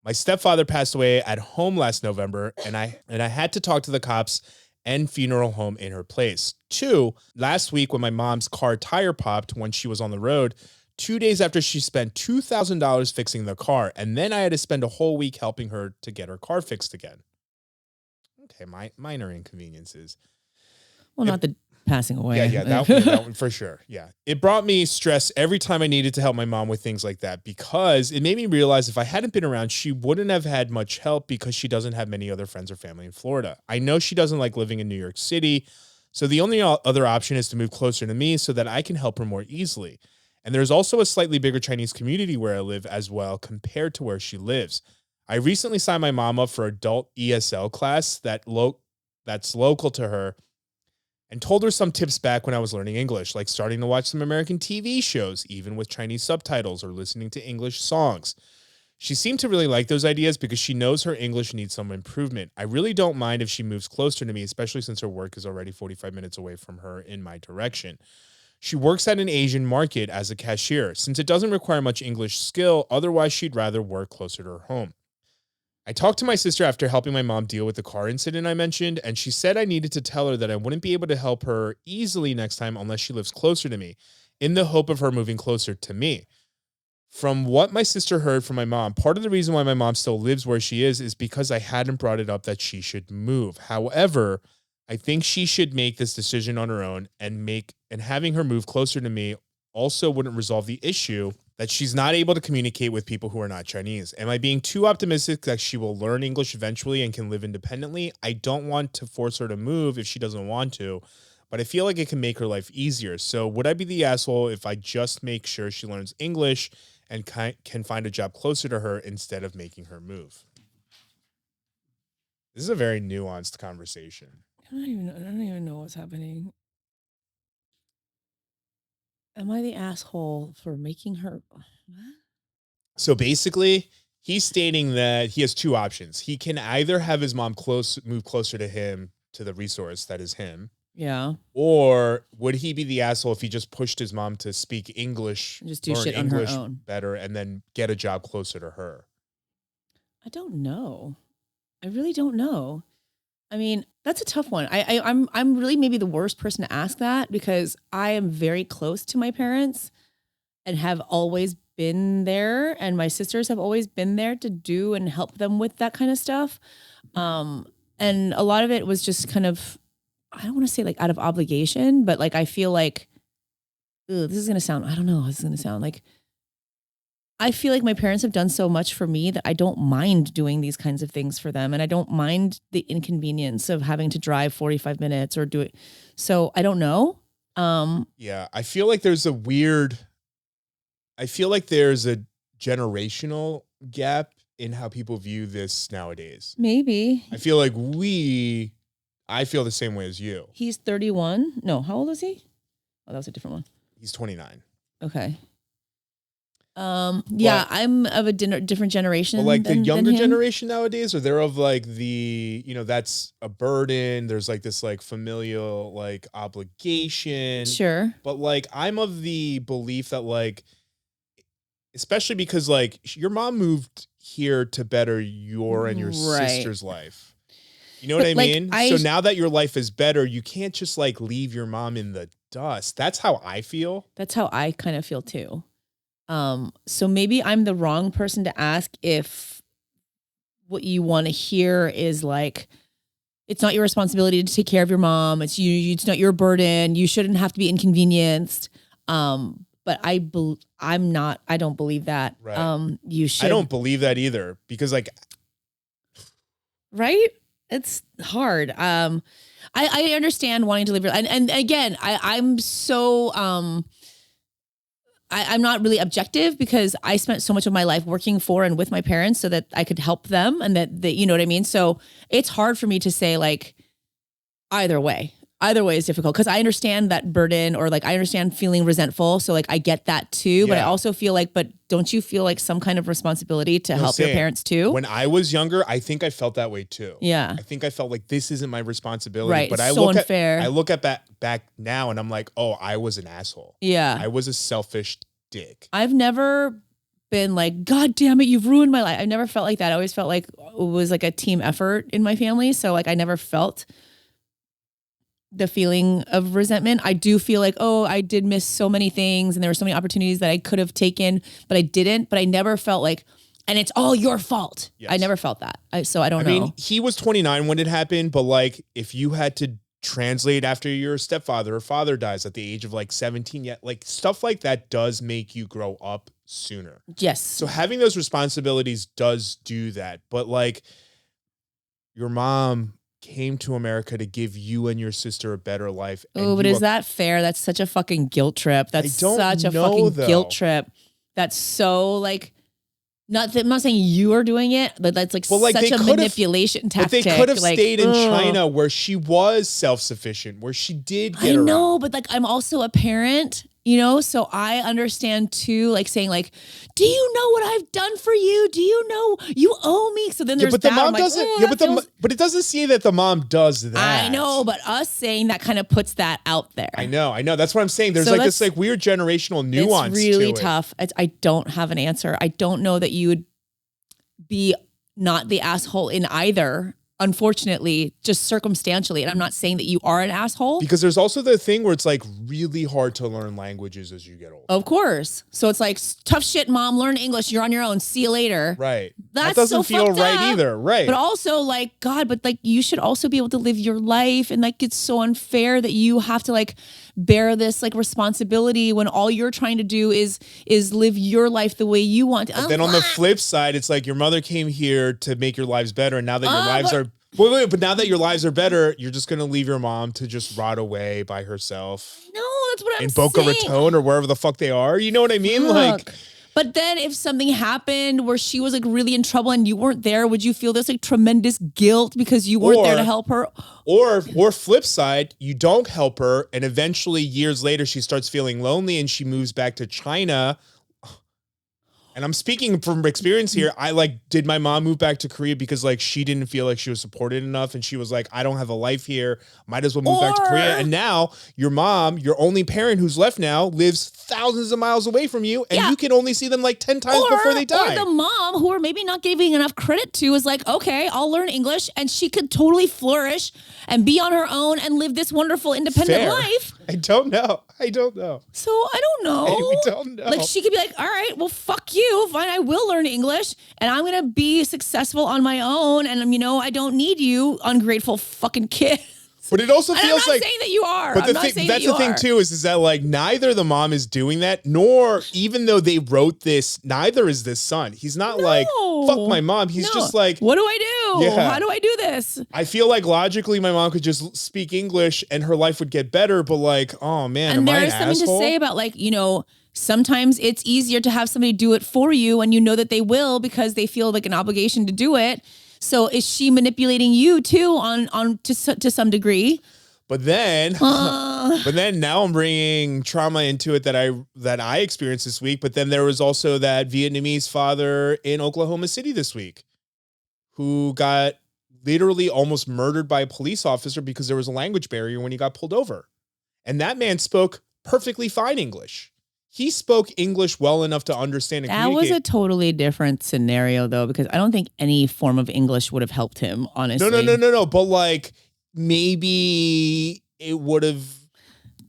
A: my stepfather passed away at home last November, and I had to talk to the cops and funeral home in her place. Two, last week when my mom's car tire popped when she was on the road, 2 days after she spent $2,000 fixing the car, and then I had to spend a whole week helping her to get her car fixed again. Okay, minor inconveniences.
B: Well, not the passing away.
A: Yeah, that one for sure. Yeah. It brought me stress every time I needed to help my mom with things like that because it made me realize if I hadn't been around, she wouldn't have had much help because she doesn't have many other friends or family in Florida. I know she doesn't like living in New York City, so the only other option is to move closer to me so that I can help her more easily. And there's also a slightly bigger Chinese community where I live as well compared to where she lives. I recently signed my mom up for adult ESL class that's local to her and told her some tips back when I was learning English, like starting to watch some American TV shows, even with Chinese subtitles, or listening to English songs. She seemed to really like those ideas because she knows her English needs some improvement. I really don't mind if she moves closer to me, especially since her work is already 45 minutes away from her in my direction. She works at an Asian market as a cashier, since it doesn't require much English skill, otherwise she'd rather work closer to her home. I talked to my sister after helping my mom deal with the car incident I mentioned, and she said I needed to tell her that I wouldn't be able to help her easily next time unless she lives closer to me, in the hope of her moving closer to me. From what my sister heard from my mom, part of the reason why my mom still lives where she is because I hadn't brought it up that she should move. However, I think she should make this decision on her own, and having her move closer to me also wouldn't resolve the issue that she's not able to communicate with people who are not Chinese. Am I being too optimistic that she will learn English eventually and can live independently? I don't want to force her to move if she doesn't want to, but I feel like it can make her life easier. So would I be the asshole if I just make sure she learns English and can find a job closer to her instead of making her move? This is a very nuanced conversation.
B: I don't even know what's happening. Am I the asshole for making her? What?
A: So basically, he's stating that he has two options. He can either have his mom move closer to him, to the resource that is him.
B: Yeah.
A: Or would he be the asshole if he just pushed his mom to speak English,
B: just do shit English on her own
A: better, and then get a job closer to her?
B: I don't know. I really don't know. I mean, that's a tough one. I'm really maybe the worst person to ask that because I am very close to my parents and have always been there, and my sisters have always been there to do and help them with that kind of stuff. And a lot of it was just kind of, I don't want to say like out of obligation, but like I feel like, this is going to sound, I don't know how this is going to sound like. I feel like my parents have done so much for me that I don't mind doing these kinds of things for them. And I don't mind the inconvenience of having to drive 45 minutes or do it. So I don't know.
A: Yeah, I feel like there's a generational gap in how people view this nowadays.
B: Maybe.
A: I feel like I feel the same way as you.
B: He's 31. No, how old is he? Oh, that was a different one.
A: He's 29.
B: Okay. Yeah, I'm of a different generation.
A: But like the younger generation nowadays, or they're of like that's a burden. There's like this like familial like obligation.
B: Sure.
A: But like I'm of the belief that like, especially because like your mom moved here to better your and your sister's life. You know what I mean? So now that your life is better, you can't just like leave your mom in the dust. That's how I feel.
B: That's how I kind of feel too. So maybe I'm the wrong person to ask if what you want to hear is like, it's not your responsibility to take care of your mom. It's it's not your burden. You shouldn't have to be inconvenienced. But I don't believe that.
A: Right.
B: You should.
A: I don't believe that either because like,
B: right. It's hard. I understand wanting to live your, and again, I'm so, I'm not really objective because I spent so much of my life working for and with my parents so that I could help them and that you know what I mean? So it's hard for me to say like either way is difficult because I understand that burden or like I understand feeling resentful. So like I get that too, yeah. But I also feel like, but don't you feel like some kind of responsibility to help your parents too?
A: When I was younger, I think I felt that way too.
B: Yeah.
A: I think I felt like this isn't my responsibility.
B: Right.
A: But
B: I
A: look at back now and I'm like, oh, I was an asshole.
B: Yeah.
A: I was a selfish dick.
B: I've never been like, God damn it, you've ruined my life. I've never felt like that. I always felt like it was like a team effort in my family. So like I never felt the feeling of resentment. I do feel like, oh, I did miss so many things and there were so many opportunities that I could have taken, but I didn't. But I never felt like, and it's all your fault. Yes. I never felt that. So I don't know. I mean,
A: he was 29 when it happened, but like if you had to translate after your stepfather or father dies at the age of like 17 yet. Like stuff like that does make you grow up sooner.
B: Yes.
A: So having those responsibilities does do that. But like your mom came to America to give you and your sister a better life.
B: Oh, but is that fair? That's such a fucking guilt trip. That's such a fucking guilt trip. That's so like, I'm not saying you are doing it, but that's like such a manipulation tactic.
A: But they could have stayed in China where she was self-sufficient, where she did get around.
B: I know, but like I'm also a parent, you know, so I understand too, like saying like, do you know what I've done for you? Do you know you owe me? So then there's
A: but
B: that.
A: the mom doesn't. But it doesn't say that the mom does that.
B: I know, but us saying that kind of puts that out there.
A: I know. That's what I'm saying. There's like this like weird generational nuance.
B: It's really
A: to it.
B: tough. I don't have an answer. I don't know that you would be not the asshole in either. Unfortunately, just circumstantially. And I'm not saying that you are an asshole.
A: Because there's also the thing where it's like really hard to learn languages as you get older.
B: Of course. So it's like, tough shit, mom, learn English. You're on your own. See you later.
A: Right.
B: That
A: doesn't feel right either. Right.
B: But also like, God, but like you should also be able to live your life. And like, it's so unfair that you have to like bear this like responsibility when all you're trying to do is live your life the way you want.
A: But then on the flip side, it's like your mother came here to make your lives better. And now that your lives are... But now that your lives are better, you're just going to leave your mom to just rot away by herself.
B: No, that's what I'm
A: saying. In Boca Raton or wherever the fuck they are. You know what I mean? Like,
B: but then if something happened where she was like really in trouble and you weren't there, would you feel this like tremendous guilt because you weren't there to help her?
A: Or flip side, you don't help her and eventually years later she starts feeling lonely and she moves back to China. And I'm speaking from experience here. I like, did my mom move back to Korea because like she didn't feel like she was supported enough and she was like, I don't have a life here. Might as well move back to Korea. And now your mom, your only parent who's left now, lives thousands of miles away from you and you can only see them like 10 times before they die.
B: Or the mom who are maybe not giving enough credit to is like, okay, I'll learn English and she could totally flourish and be on her own and live this wonderful independent life.
A: I don't know.
B: So I don't know.
A: We don't know.
B: Like she could be like, all right, well, fuck you. Fine, I will learn English and I'm going to be successful on my own. And, you know, I don't need you, ungrateful fucking kid.
A: But it also feels like...
B: I'm not saying that you are.
A: But that's the thing too, is that like neither the mom is doing that, nor even though they wrote this, neither is this son. He's not like, fuck my mom. He's just like...
B: What do I do? Yeah. How do I do this?
A: I feel like logically my mom could just speak English and her life would get better, but like, oh man,
B: and there is something to say about like, you know, sometimes it's easier to have somebody do it for you and you know that they will because they feel like an obligation to do it. So is she manipulating you too to some degree?
A: But then now I'm bringing trauma into it that I experienced this week. But then there was also that Vietnamese father in Oklahoma City this week who got literally almost murdered by a police officer because there was a language barrier when he got pulled over. And that man spoke perfectly fine English. He spoke English well enough to understand and communicate.
B: That was a totally different scenario, though, because I don't think any form of English would have helped him, honestly.
A: No. But like, maybe it would have...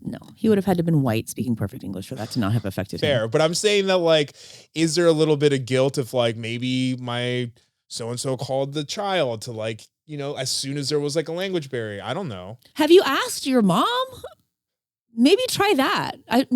B: No, he would have had to have been white speaking perfect English for that to not have affected him.
A: Fair, but I'm saying that like, is there a little bit of guilt if like maybe my so-and-so called the child to like, you know, as soon as there was like a language barrier? I don't know.
B: Have you asked your mom? Maybe try that. I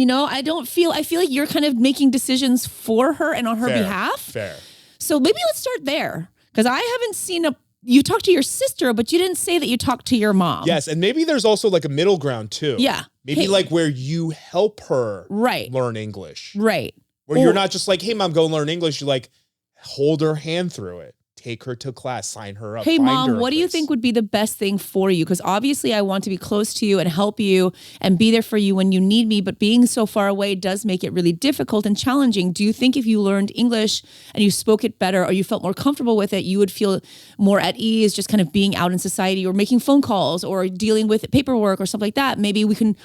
B: feel like you're kind of making decisions for her and on her behalf.
A: Fair.
B: So maybe let's start there. Because I haven't seen you talked to your sister, but you didn't say that you talked to your mom.
A: Yes. And maybe there's also like a middle ground too.
B: Yeah.
A: Maybe like where you help her learn English.
B: Right.
A: Where you're not just like, hey mom, go learn English. You like hold her hand through it. Take her to class, sign her up.
B: Hey, mom, what do you think would be the best thing for you? Because obviously I want to be close to you and help you and be there for you when you need me. But being so far away does make it really difficult and challenging. Do you think if you learned English and you spoke it better or you felt more comfortable with it, you would feel more at ease just kind of being out in society or making phone calls or dealing with paperwork or something like that? Maybe we can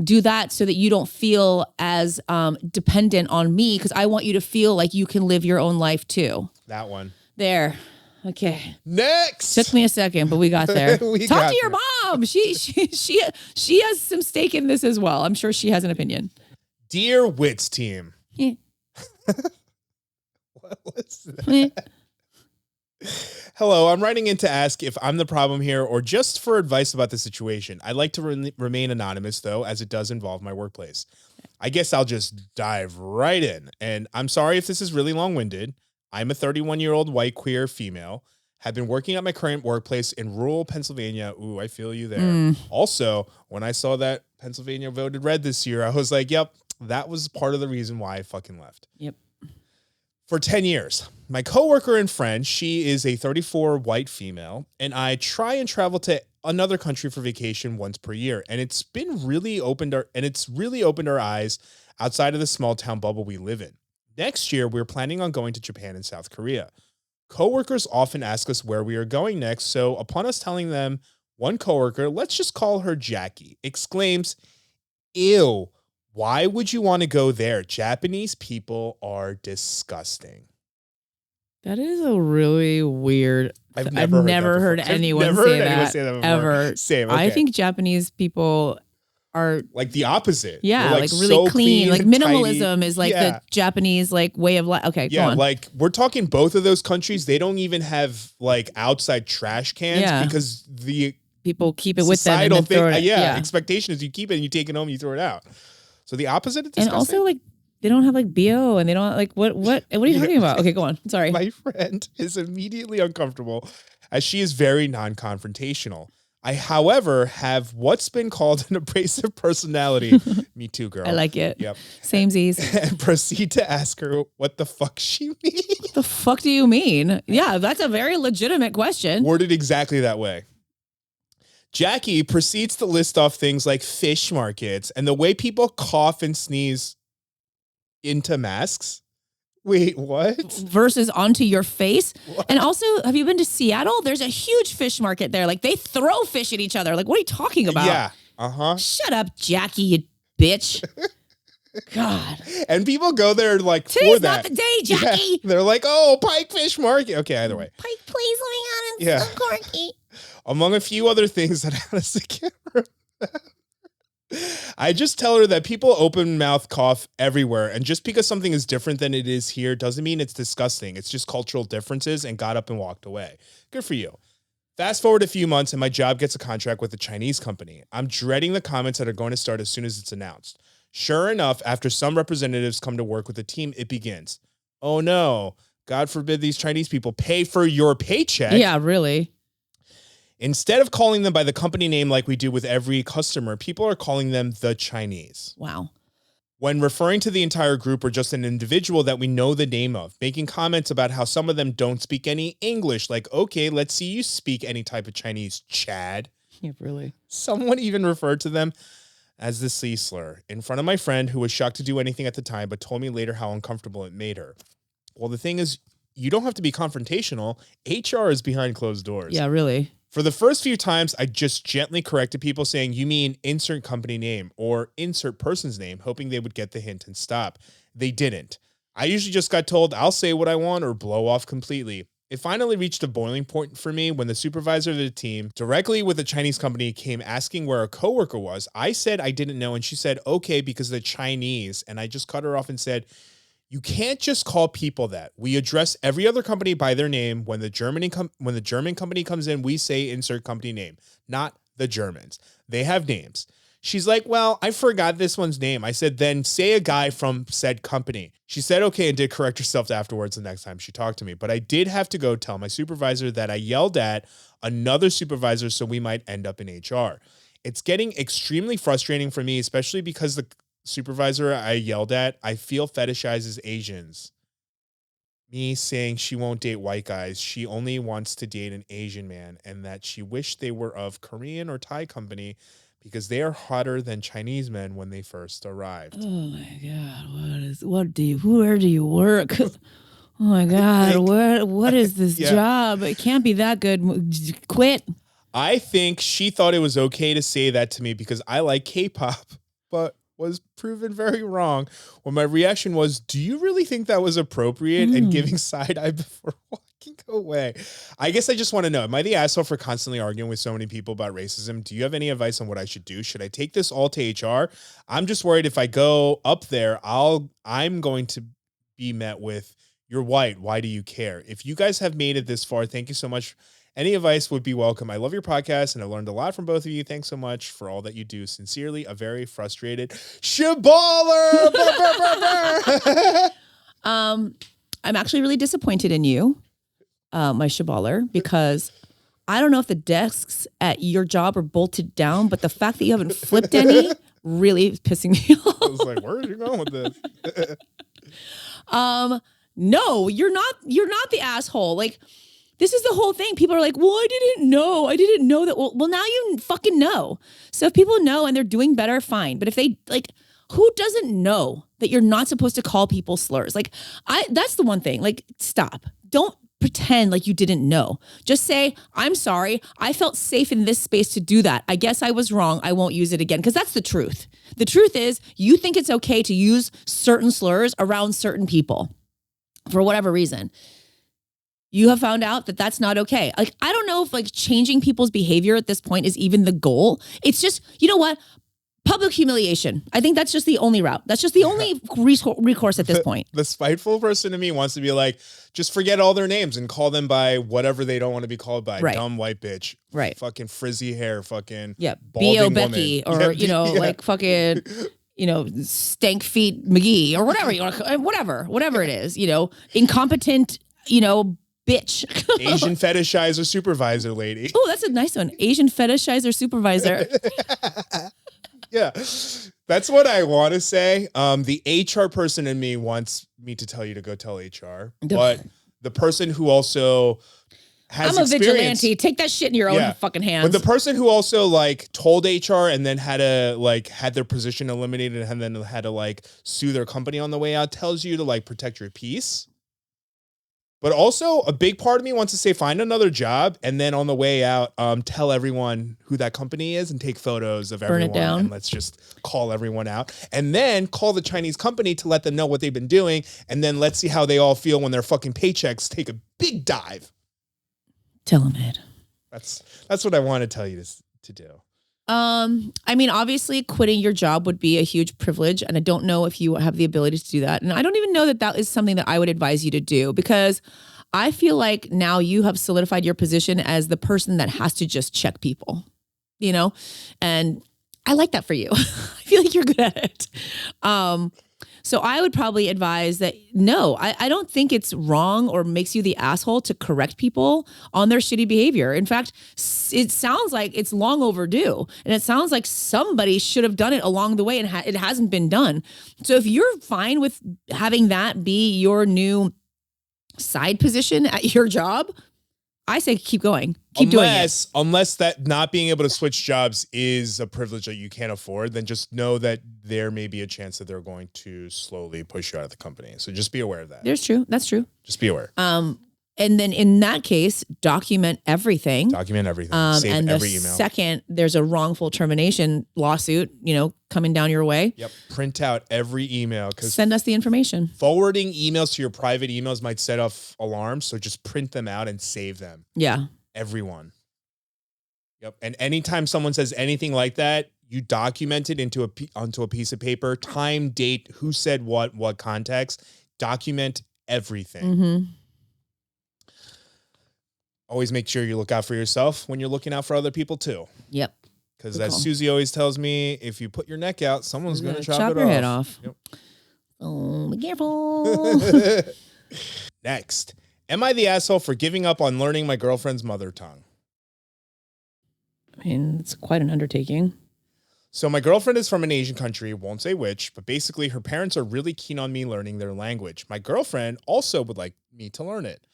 B: do that so that you don't feel as dependent on me because I want you to feel like you can live your own life too.
A: That one.
B: There. Okay.
A: Next.
B: Took me a second, but we got there. Talk to your mom. She has some stake in this as well. I'm sure she has an opinion.
A: Dear Wits team.
B: Yeah.
A: What was that? Hello, I'm writing in to ask if I'm the problem here or just for advice about the situation. I'd like to remain anonymous, though, as it does involve my workplace. I guess I'll just dive right in. And I'm sorry if this is really long-winded. I'm a 31-year-old white queer female, have been working at my current workplace in rural Pennsylvania. Ooh, I feel you there. Also, when I saw that Pennsylvania voted red this year, I was like, yep, that was part of the reason why I fucking left.
B: Yep.
A: For 10 years, my coworker and friend, she is a 34 white female, and I try and travel to another country for vacation once per year. And it's really opened our eyes outside of the small town bubble we live in. Next year, we're planning on going to Japan and South Korea. Coworkers often ask us where we are going next. So upon us telling them, one coworker, let's just call her Jackie, exclaims, "Ew. Why would you want to go there? Japanese people are disgusting."
B: That is a really weird.
A: I've
B: never heard anyone say that
A: before.
B: ever.
A: Same. Okay.
B: I think Japanese people are
A: like the opposite.
B: Yeah,
A: like
B: really
A: so
B: clean. Like minimalism
A: tidy.
B: is like the Japanese like way of life. Okay,
A: yeah,
B: go on.
A: like we're talking both of those countries. They don't even have like outside trash cans because the
B: people keep it with them and then throw it.
A: Expectation is you keep it and you take it home and you throw it out. So the opposite of disgusting.
B: And also like they don't have like BO and they don't like what are you talking about? Okay, go on. Sorry.
A: My friend is immediately uncomfortable as she is very non-confrontational. I, however, have what's been called an abrasive personality. Me too, girl.
B: I like it.
A: Yep.
B: Samesies.
A: And proceed to ask her what the fuck she means.
B: What the fuck do you mean? Yeah, that's a very legitimate question.
A: Worded exactly that way. Jackie proceeds to list off things like fish markets and the way people cough and sneeze into masks. Wait, what?
B: Versus onto your face.
A: What?
B: And also, have you been to Seattle? There's a huge fish market there. Like they throw fish at each other. Like, what are you talking about?
A: Yeah. Uh-huh.
B: Shut up, Jackie, you bitch. God.
A: And people go there like
B: Today's
A: for that.
B: not the day, Jackie.
A: Yeah. They're like, oh, Pike Fish Market. Okay, either way.
B: Pike, please let me out. It's so corky.
A: Among a few other things that I honestly can't remember. I just tell her that people open mouth cough everywhere. And just because something is different than it is here doesn't mean it's disgusting. It's just cultural differences, and got up and walked away. Good for you. Fast forward a few months and my job gets a contract with a Chinese company. I'm dreading the comments that are going to start as soon as it's announced. Sure enough, after some representatives come to work with the team, it begins. Oh no, God forbid these Chinese people pay for your paycheck.
B: Yeah, really.
A: Instead of calling them by the company name like we do with every customer, people are calling them the Chinese.
B: Wow.
A: When referring to the entire group or just an individual that we know the name of, making comments about how some of them don't speak any English, like, okay, let's see you speak any type of Chinese, Chad.
B: Yeah, really.
A: Someone even referred to them as the sea slur in front of my friend, who was shocked to do anything at the time, but told me later how uncomfortable it made her. Well, the thing is, you don't have to be confrontational. HR is behind closed doors.
B: Yeah, really.
A: For the first few times, I just gently corrected people saying, you mean insert company name or insert person's name, hoping they would get the hint and stop. They didn't. I usually just got told I'll say what I want or blow off completely. It finally reached a boiling point for me when the supervisor of the team, directly with the Chinese company, came asking where a coworker was. I said I didn't know, and she said, okay, because the Chinese. And I just cut her off and said, you can't just call people that. We address every other company by their name. When the German company comes in, we say insert company name, not the Germans. They have names. She's like, well, I forgot this one's name. I said, then say a guy from said company. She said, okay, and did correct herself afterwards the next time she talked to me. But I did have to go tell my supervisor that I yelled at another supervisor, so we might end up in HR. It's getting extremely frustrating for me, especially because the supervisor I yelled at, I feel fetishizes Asians. Me saying she won't date white guys. She only wants to date an Asian man, and that she wished they were of Korean or Thai company because they are hotter than Chinese men when they first arrived.
B: Oh my God. Where do you work? Oh my God. What is this job? It can't be that good. Quit.
A: I think she thought it was okay to say that to me because I like K-pop, but was proven very wrong when my reaction was, do you really think that was appropriate? And giving side eye before walking away. I guess I just want to know, am I the asshole for constantly arguing with so many people about racism? Do you have any advice on what I should do? Should I take this all to HR? I'm just worried if I go up there, I'm going to be met with, You're white. Why do you care? If you guys have made it this far, thank you so much. Any advice would be welcome. I love your podcast and I learned a lot from both of you. Thanks so much for all that you do. Sincerely, a very frustrated Shibaler.
B: I'm actually really disappointed in you, my Shibaler, because I don't know if the desks at your job are bolted down, but the fact that you haven't flipped any really is pissing me off.
A: I was like, where are you going with this?
B: No, you're not the asshole. Like, this is the whole thing. People are like, well, I didn't know that. Well, now you fucking know. So if people know and they're doing better, fine. But if they like, who doesn't know that you're not supposed to call people slurs? Like, that's the one thing. Like, stop. Don't pretend like you didn't know. Just say, I'm sorry. I felt safe in this space to do that. I guess I was wrong. I won't use it again. Because that's the truth. The truth is you think it's okay to use certain slurs around certain people for whatever reason. You have found out that that's not okay. Like, I don't know if like changing people's behavior at this point is even the goal. It's just, you know what? Public humiliation. I think that's just the only route. That's just the only recourse at this point.
A: The spiteful person in me wants to be like, just forget all their names and call them by whatever they don't want to be called by.
B: Right.
A: Dumb white bitch.
B: Right.
A: Fucking frizzy hair. Fucking
B: B.O. Becky or, like fucking, stank feet McGee or whatever, whatever it is, incompetent, bitch.
A: Asian fetishizer supervisor lady.
B: Oh, that's a nice one. Asian fetishizer supervisor.
A: Yeah, that's what I want to say. The HR person in me wants me to tell you to go tell HR, but the person who also has
B: I'm a vigilante. Take that shit in your own fucking hands.
A: But the person who also like told HR and then had their position eliminated and then had to like sue their company on the way out tells you to like protect your peace. But also a big part of me wants to say, find another job. And then on the way out, tell everyone who that company is and take photos of everyone.
B: Burn it down.
A: And let's just call everyone out. And then call the Chinese company to let them know what they've been doing. And then let's see how they all feel when their fucking paychecks take a big dive.
B: Tell them it.
A: That's what I want to tell you to do.
B: I mean, obviously quitting your job would be a huge privilege. And I don't know if you have the ability to do that. And I don't even know that is something that I would advise you to do, because I feel like now you have solidified your position as the person that has to just check people, and I like that for you. I feel like you're good at it. So I would probably advise that, no, I don't think it's wrong or makes you the asshole to correct people on their shitty behavior. In fact, it sounds like it's long overdue. And it sounds like somebody should have done it along the way and it hasn't been done. So if you're fine with having that be your new side position at your job, I say keep going. Keep doing it.
A: Unless that not being able to switch jobs is a privilege that you can't afford, then just know that there may be a chance that they're going to slowly push you out of the company. So just be aware of that.
B: That's true.
A: Just be aware.
B: And then in that case, document everything.
A: Save
B: and
A: every email.
B: Second, there's a wrongful termination lawsuit, coming down your way.
A: Yep. Print out every email.
B: Send us the information.
A: Forwarding emails to your private emails might set off alarms. So just print them out and save them.
B: Yeah.
A: Everyone. Yep. And anytime someone says anything like that, you document it onto a piece of paper, time, date, who said what context, document everything.
B: Mm-hmm.
A: Always make sure you look out for yourself when you're looking out for other people too.
B: Yep.
A: Because as Susie always tells me, if you put your neck out, someone's going to chop
B: your head off. Yep. Oh, be careful.
A: Next. Am I the asshole for giving up on learning my girlfriend's mother tongue?
B: I mean, it's quite an undertaking.
A: So my girlfriend is from an Asian country, won't say which, but basically her parents are really keen on me learning their language. My girlfriend also would like me to learn it.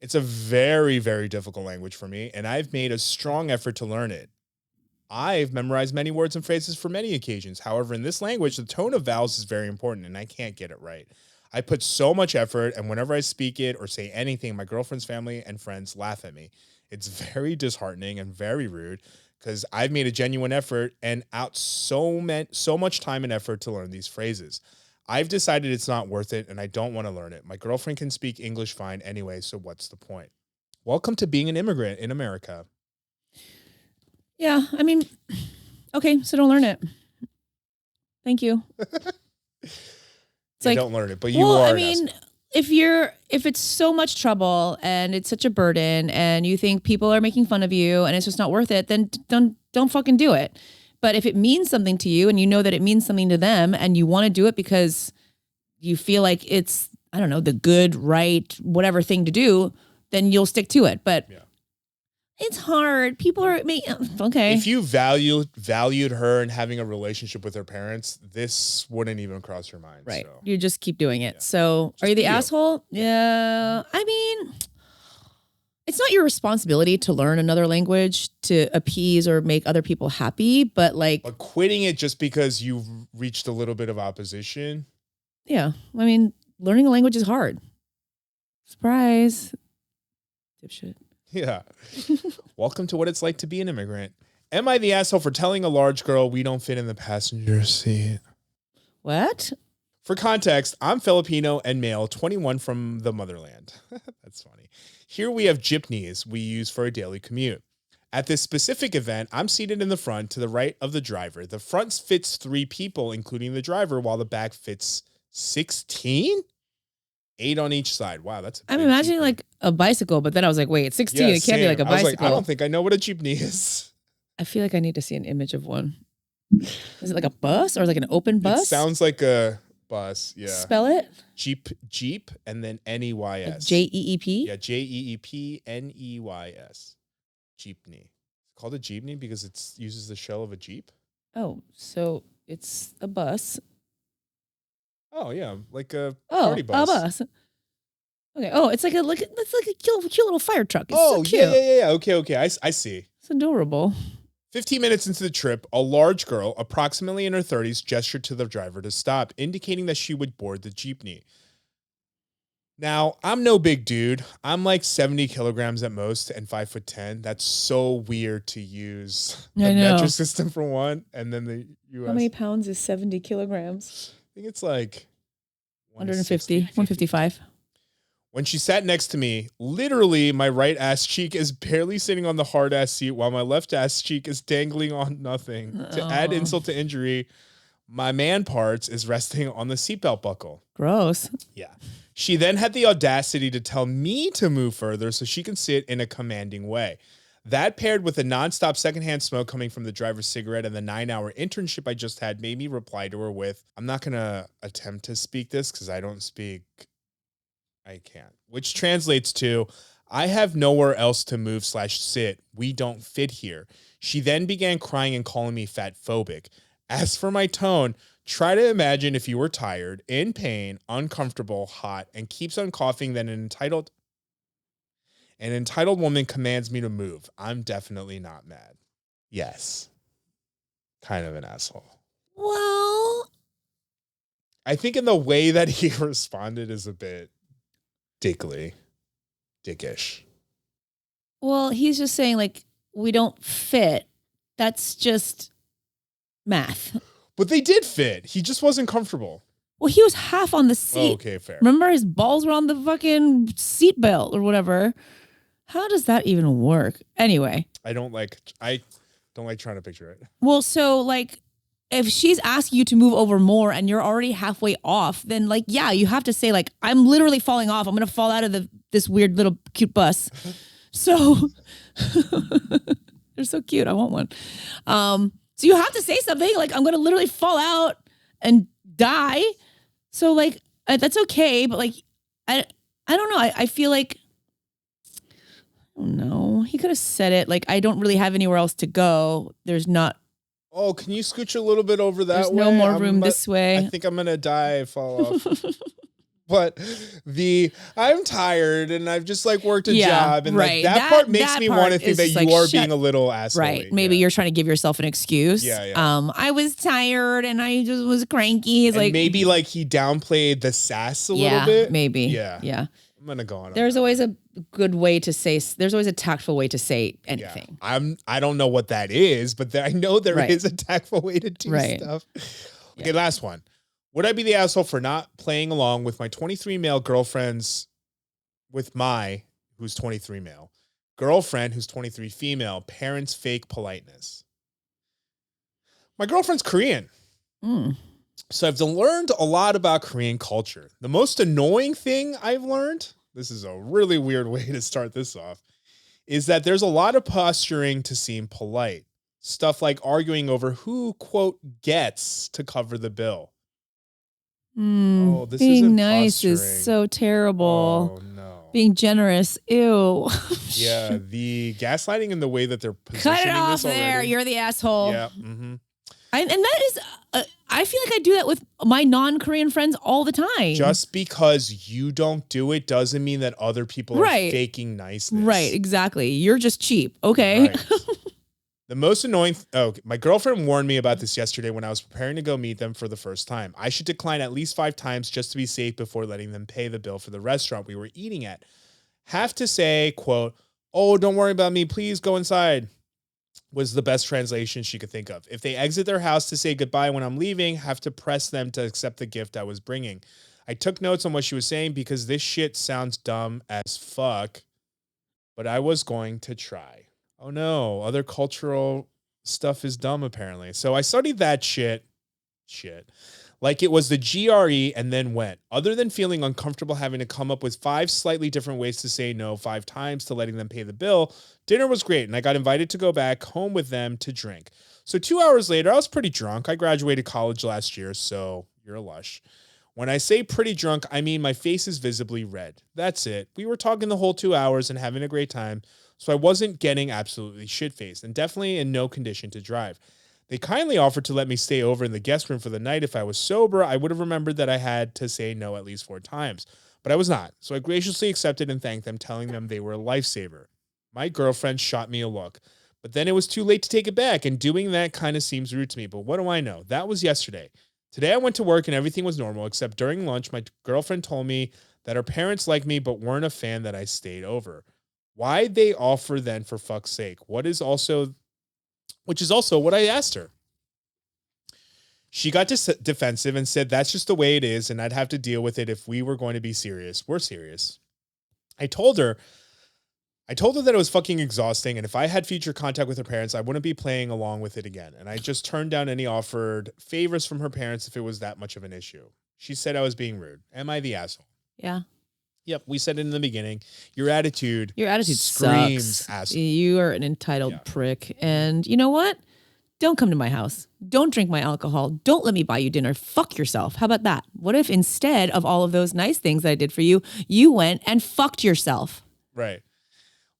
A: It's a very, very difficult language for me, and I've made a strong effort to learn it. I've memorized many words and phrases for many occasions. However, in this language, the tone of vowels is very important, and I can't get it right. I put so much effort, and whenever I speak it or say anything, my girlfriend's family and friends laugh at me. It's very disheartening and very rude because I've made a genuine effort and out so much time and effort to learn these phrases. I've decided it's not worth it, and I don't want to learn it. My girlfriend can speak English fine anyway, so what's the point? Welcome to being an immigrant in America.
B: Yeah, I mean, okay, so don't learn it. Thank you.
A: Don't learn it, but you are.
B: I mean, if it's so much trouble and it's such a burden and you think people are making fun of you and it's just not worth it, then don't fucking do it. But if it means something to you and you know that it means something to them and you want to do it because you feel like it's, I don't know, the good, right, whatever thing to do, then you'll stick to it. But it's hard. People are okay.
A: If you valued her and having a relationship with her parents, this wouldn't even cross your mind.
B: Right.
A: So.
B: You just keep doing it. So
A: Just
B: are you the asshole? Yeah. I mean, it's not your responsibility to learn another language to appease or make other people happy, but
A: quitting it just because you've reached a little bit of opposition.
B: Yeah. I mean, learning a language is hard. Surprise. Dipshit.
A: Yeah. Welcome to what it's like to be an immigrant. Am I the asshole for telling a large girl we don't fit in the passenger seat?
B: What?
A: For context, I'm Filipino and male, 21 from the motherland. That's funny. Here we have jeepneys we use for a daily commute. At this specific event, I'm seated in the front to the right of the driver. The front fits 3 people, including the driver, while the back fits 16? 8 on each side. Wow, that's.
B: I'm imagining jeepney. Like a bicycle, but then I was like, wait, it's 16. Yeah, it can't be like a bicycle.
A: I don't think I know what a jeepney is.
B: I feel like I need to see an image of one. Is it like a bus or like an open bus?
A: It sounds like a bus. Yeah.
B: Spell it.
A: Jeep, and then Neys.
B: Like Jeep.
A: Yeah, Jeepneys. Jeepney. It's called a jeepney because it uses the shell of a jeep.
B: Oh, so it's a bus.
A: Oh yeah, like a party bus.
B: A bus. Okay. Oh, it's like a cute little fire truck. It's
A: so
B: cute.
A: Yeah. Okay. I see.
B: It's adorable.
A: 15 minutes into the trip, a large girl, approximately in her 30s, gestured to the driver to stop, indicating that she would board the jeepney. Now, I'm no big dude. I'm like 70 kilograms at most and 5'10". That's so weird to use the metric system for one, and then the US.
B: How many pounds is 70 kilograms?
A: I think it's like
B: 150, 155.
A: When she sat next to me, literally my right ass cheek is barely sitting on the hard ass seat while my left ass cheek is dangling on nothing. To add insult to injury, my man parts is resting on the seatbelt buckle.
B: Gross.
A: Yeah. She then had the audacity to tell me to move further so she can sit in a commanding way. That paired with the nonstop secondhand smoke coming from the driver's cigarette and the 9-hour internship I just had made me reply to her with, I'm not going to attempt to speak this because I can't. Which translates to, I have nowhere else to move / sit. We don't fit here. She then began crying and calling me fat phobic. As for my tone, try to imagine if you were tired, in pain, uncomfortable, hot, and keeps on coughing, then an entitled woman commands me to move. I'm definitely not mad. Yes. Kind of an asshole.
B: Well,
A: I think in the way that he responded is a bit dickish.
B: Well, he's just saying like, we don't fit. That's just math.
A: But they did fit. He just wasn't comfortable.
B: Well, he was half on the seat.
A: Oh, okay, fair.
B: Remember his balls were on the fucking seatbelt or whatever. How does that even work? Anyway.
A: I don't like trying to picture it.
B: Well, so like if she's asking you to move over more and you're already halfway off, then like, yeah, you have to say like, I'm literally falling off. I'm going to fall out of this weird little cute bus. So they're so cute. I want one. So you have to say something like, I'm going to literally fall out and die. So like, that's okay. But like, I don't know. I feel like, oh no, he could have said it. Like, I don't really have anywhere else to go. There's not.
A: Oh, can you scooch a little bit over that way?
B: There's no more room this way.
A: I think I'm going to die, fall off. But I'm tired and I've just like worked a job and like that part makes me want to think that you are being a little asshole.
B: Right. Maybe you're trying to give yourself an excuse.
A: Yeah.
B: I was tired and I just was cranky. It's like
A: maybe like he downplayed the sass a little bit.
B: Maybe.
A: Yeah. I'm going to go on.
B: There's always a good way to say, there's always a tactful way to say anything.
A: Yeah. I don't know what that is, but I know there is a tactful way to do stuff. Okay, last one. Would I be the asshole for not playing along with my 23 male girlfriends with my, who's 23 male, girlfriend who's 23 female, parents' fake politeness? My girlfriend's Korean. So I've learned a lot about Korean culture. The most annoying thing I've learned, this is a really weird way to start this off, is that there's a lot of posturing to seem polite. Stuff like arguing over who, quote, gets to cover the bill. Oh, this
B: being
A: isn't
B: nice
A: posturing.
B: Is so terrible.
A: Oh, no.
B: Being generous. Ew.
A: Yeah, the gaslighting and the way that they're positioning
B: Cut it off
A: this already.
B: there. You're the asshole.
A: Yeah. Mm-hmm.
B: And that is, I feel like I do that with my non-Korean friends all the time.
A: Just because you don't do it doesn't mean that other people are faking niceness.
B: Right, exactly. You're just cheap. Okay.
A: Right. The most annoying, my girlfriend warned me about this yesterday when I was preparing to go meet them for the first time. I should decline at least 5 times just to be safe before letting them pay the bill for the restaurant we were eating at. Have to say, quote, "Oh, don't worry about me. Please go inside," was the best translation she could think of. If they exit their house to say goodbye when I'm leaving, have to press them to accept the gift I was bringing. I took notes on what she was saying because this shit sounds dumb as fuck, but I was going to try. Oh no, other cultural stuff is dumb apparently. So I studied that shit, like it was the GRE and then went. Other than feeling uncomfortable having to come up with 5 slightly different ways to say no 5 times to letting them pay the bill, dinner was great and I got invited to go back home with them to drink. So 2 hours later, I was pretty drunk. I graduated college last year, so you're a lush. When I say pretty drunk, I mean my face is visibly red. That's it. We were talking the whole 2 hours and having a great time, so I wasn't getting absolutely shit-faced and definitely in no condition to drive. They kindly offered to let me stay over in the guest room for the night. If I was sober, I would have remembered that I had to say no at least 4 times, but I was not. So I graciously accepted and thanked them, telling them they were a lifesaver. My girlfriend shot me a look, but then it was too late to take it back, and doing that kind of seems rude to me, but what do I know? That was yesterday. Today I went to work and everything was normal, except during lunch, my girlfriend told me that her parents like me but weren't a fan that I stayed over. Why'd they offer then, for fuck's sake? Which is also what I asked her. She got defensive and said that's just the way it is and I'd have to deal with it if we were going to be serious. We're serious. I told her that it was fucking exhausting, and if I had future contact with her parents, I wouldn't be playing along with it again. And I just turned down any offered favors from her parents if it was that much of an issue. She said I was being rude. Am I the asshole?
B: Yeah.
A: Yep, we said it in the beginning. Your attitude
B: screams
A: sucks. Asshole.
B: You are an entitled prick. And you know what? Don't come to my house. Don't drink my alcohol. Don't let me buy you dinner. Fuck yourself. How about that? What if instead of all of those nice things that I did for you, you went and fucked yourself?
A: Right.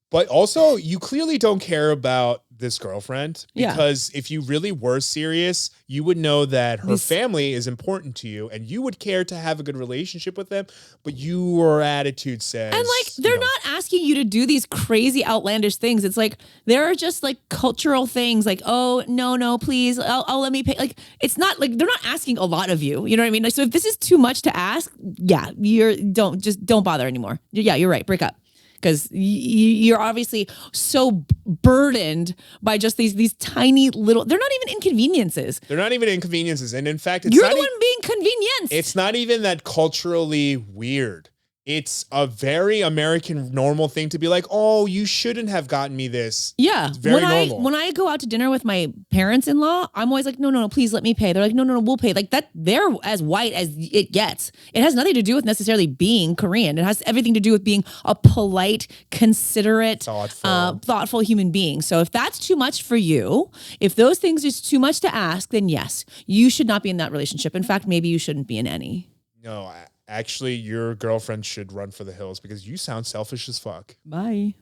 A: But also, you clearly don't care about this girlfriend, because if you really were serious, you would know that her family is important to you and you would care to have a good relationship with them, but your attitude says...
B: And like, they're not asking you to do these crazy outlandish things. It's like, there are just like cultural things like, oh, no, please, I'll let me pay. Like, it's not like, they're not asking a lot of you. You know what I mean? Like, so if this is too much to ask, don't bother anymore. Yeah, you're right. Break up. Because you're obviously so burdened by just these tiny little, they're not even inconveniences.
A: They're not even inconveniences. And in fact, it's
B: you're the one being convenienced.
A: It's not even that culturally weird. It's a very American normal thing to be like, oh, you shouldn't have gotten me this.
B: Yeah.
A: It's very normal.
B: When I go out to dinner with my parents-in-law, I'm always like, no, please let me pay. They're like, no, we'll pay. Like that, they're as white as it gets. It has nothing to do with necessarily being Korean. It has everything to do with being a polite, considerate, thoughtful human being. So if that's too much for you, if those things is too much to ask, then yes, you should not be in that relationship. In fact, maybe you shouldn't be in any.
A: No, actually, your girlfriend should run for the hills because you sound selfish as fuck.
B: Bye.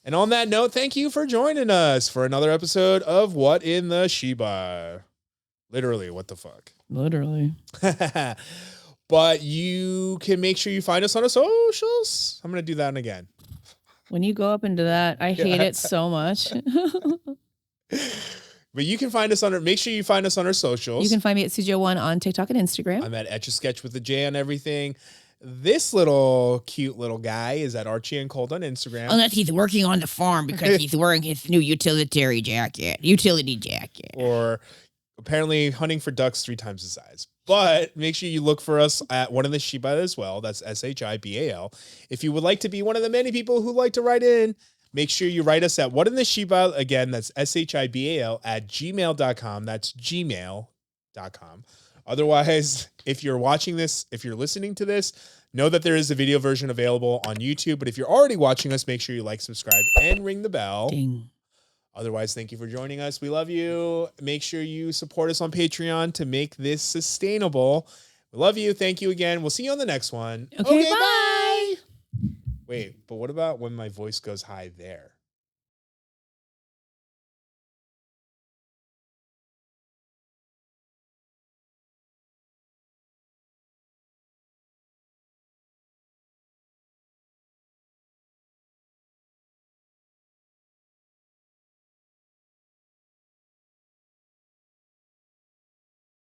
A: And on that note, thank you for joining us for another episode of What in the Shibal. Literally, what the fuck?
B: Literally.
A: But you can make sure you find us on our socials. I'm going to do that again.
B: When you go up into that, I hate it so much.
A: But you can find us make sure you find us on our socials.
B: You can find me at Sujo1 on TikTok and Instagram.
A: I'm at Etch-a-Sketch with the J on everything. This little cute little guy is at Archie and Cold on Instagram.
B: Unless he's working on the farm because he's wearing his new utility jacket.
A: Or apparently hunting for ducks 3 times the size. But make sure you look for us at One in the Shibal as well. That's Shibal. If you would like to be one of the many people who like to write in, make sure you write us at What in the Shibal. Again, that's Shibal at gmail.com. That's Gmail. gmail.com. Otherwise, if you're watching this, if you're listening to this, know that there is a video version available on YouTube. But if you're already watching us, make sure you like, subscribe, and ring the bell.
B: Ding.
A: Otherwise, thank you for joining us. We love you. Make sure you support us on Patreon to make this sustainable. We love you. Thank you again. We'll see you on the next one.
B: Okay, bye.
A: Wait, but what about when my voice goes high there?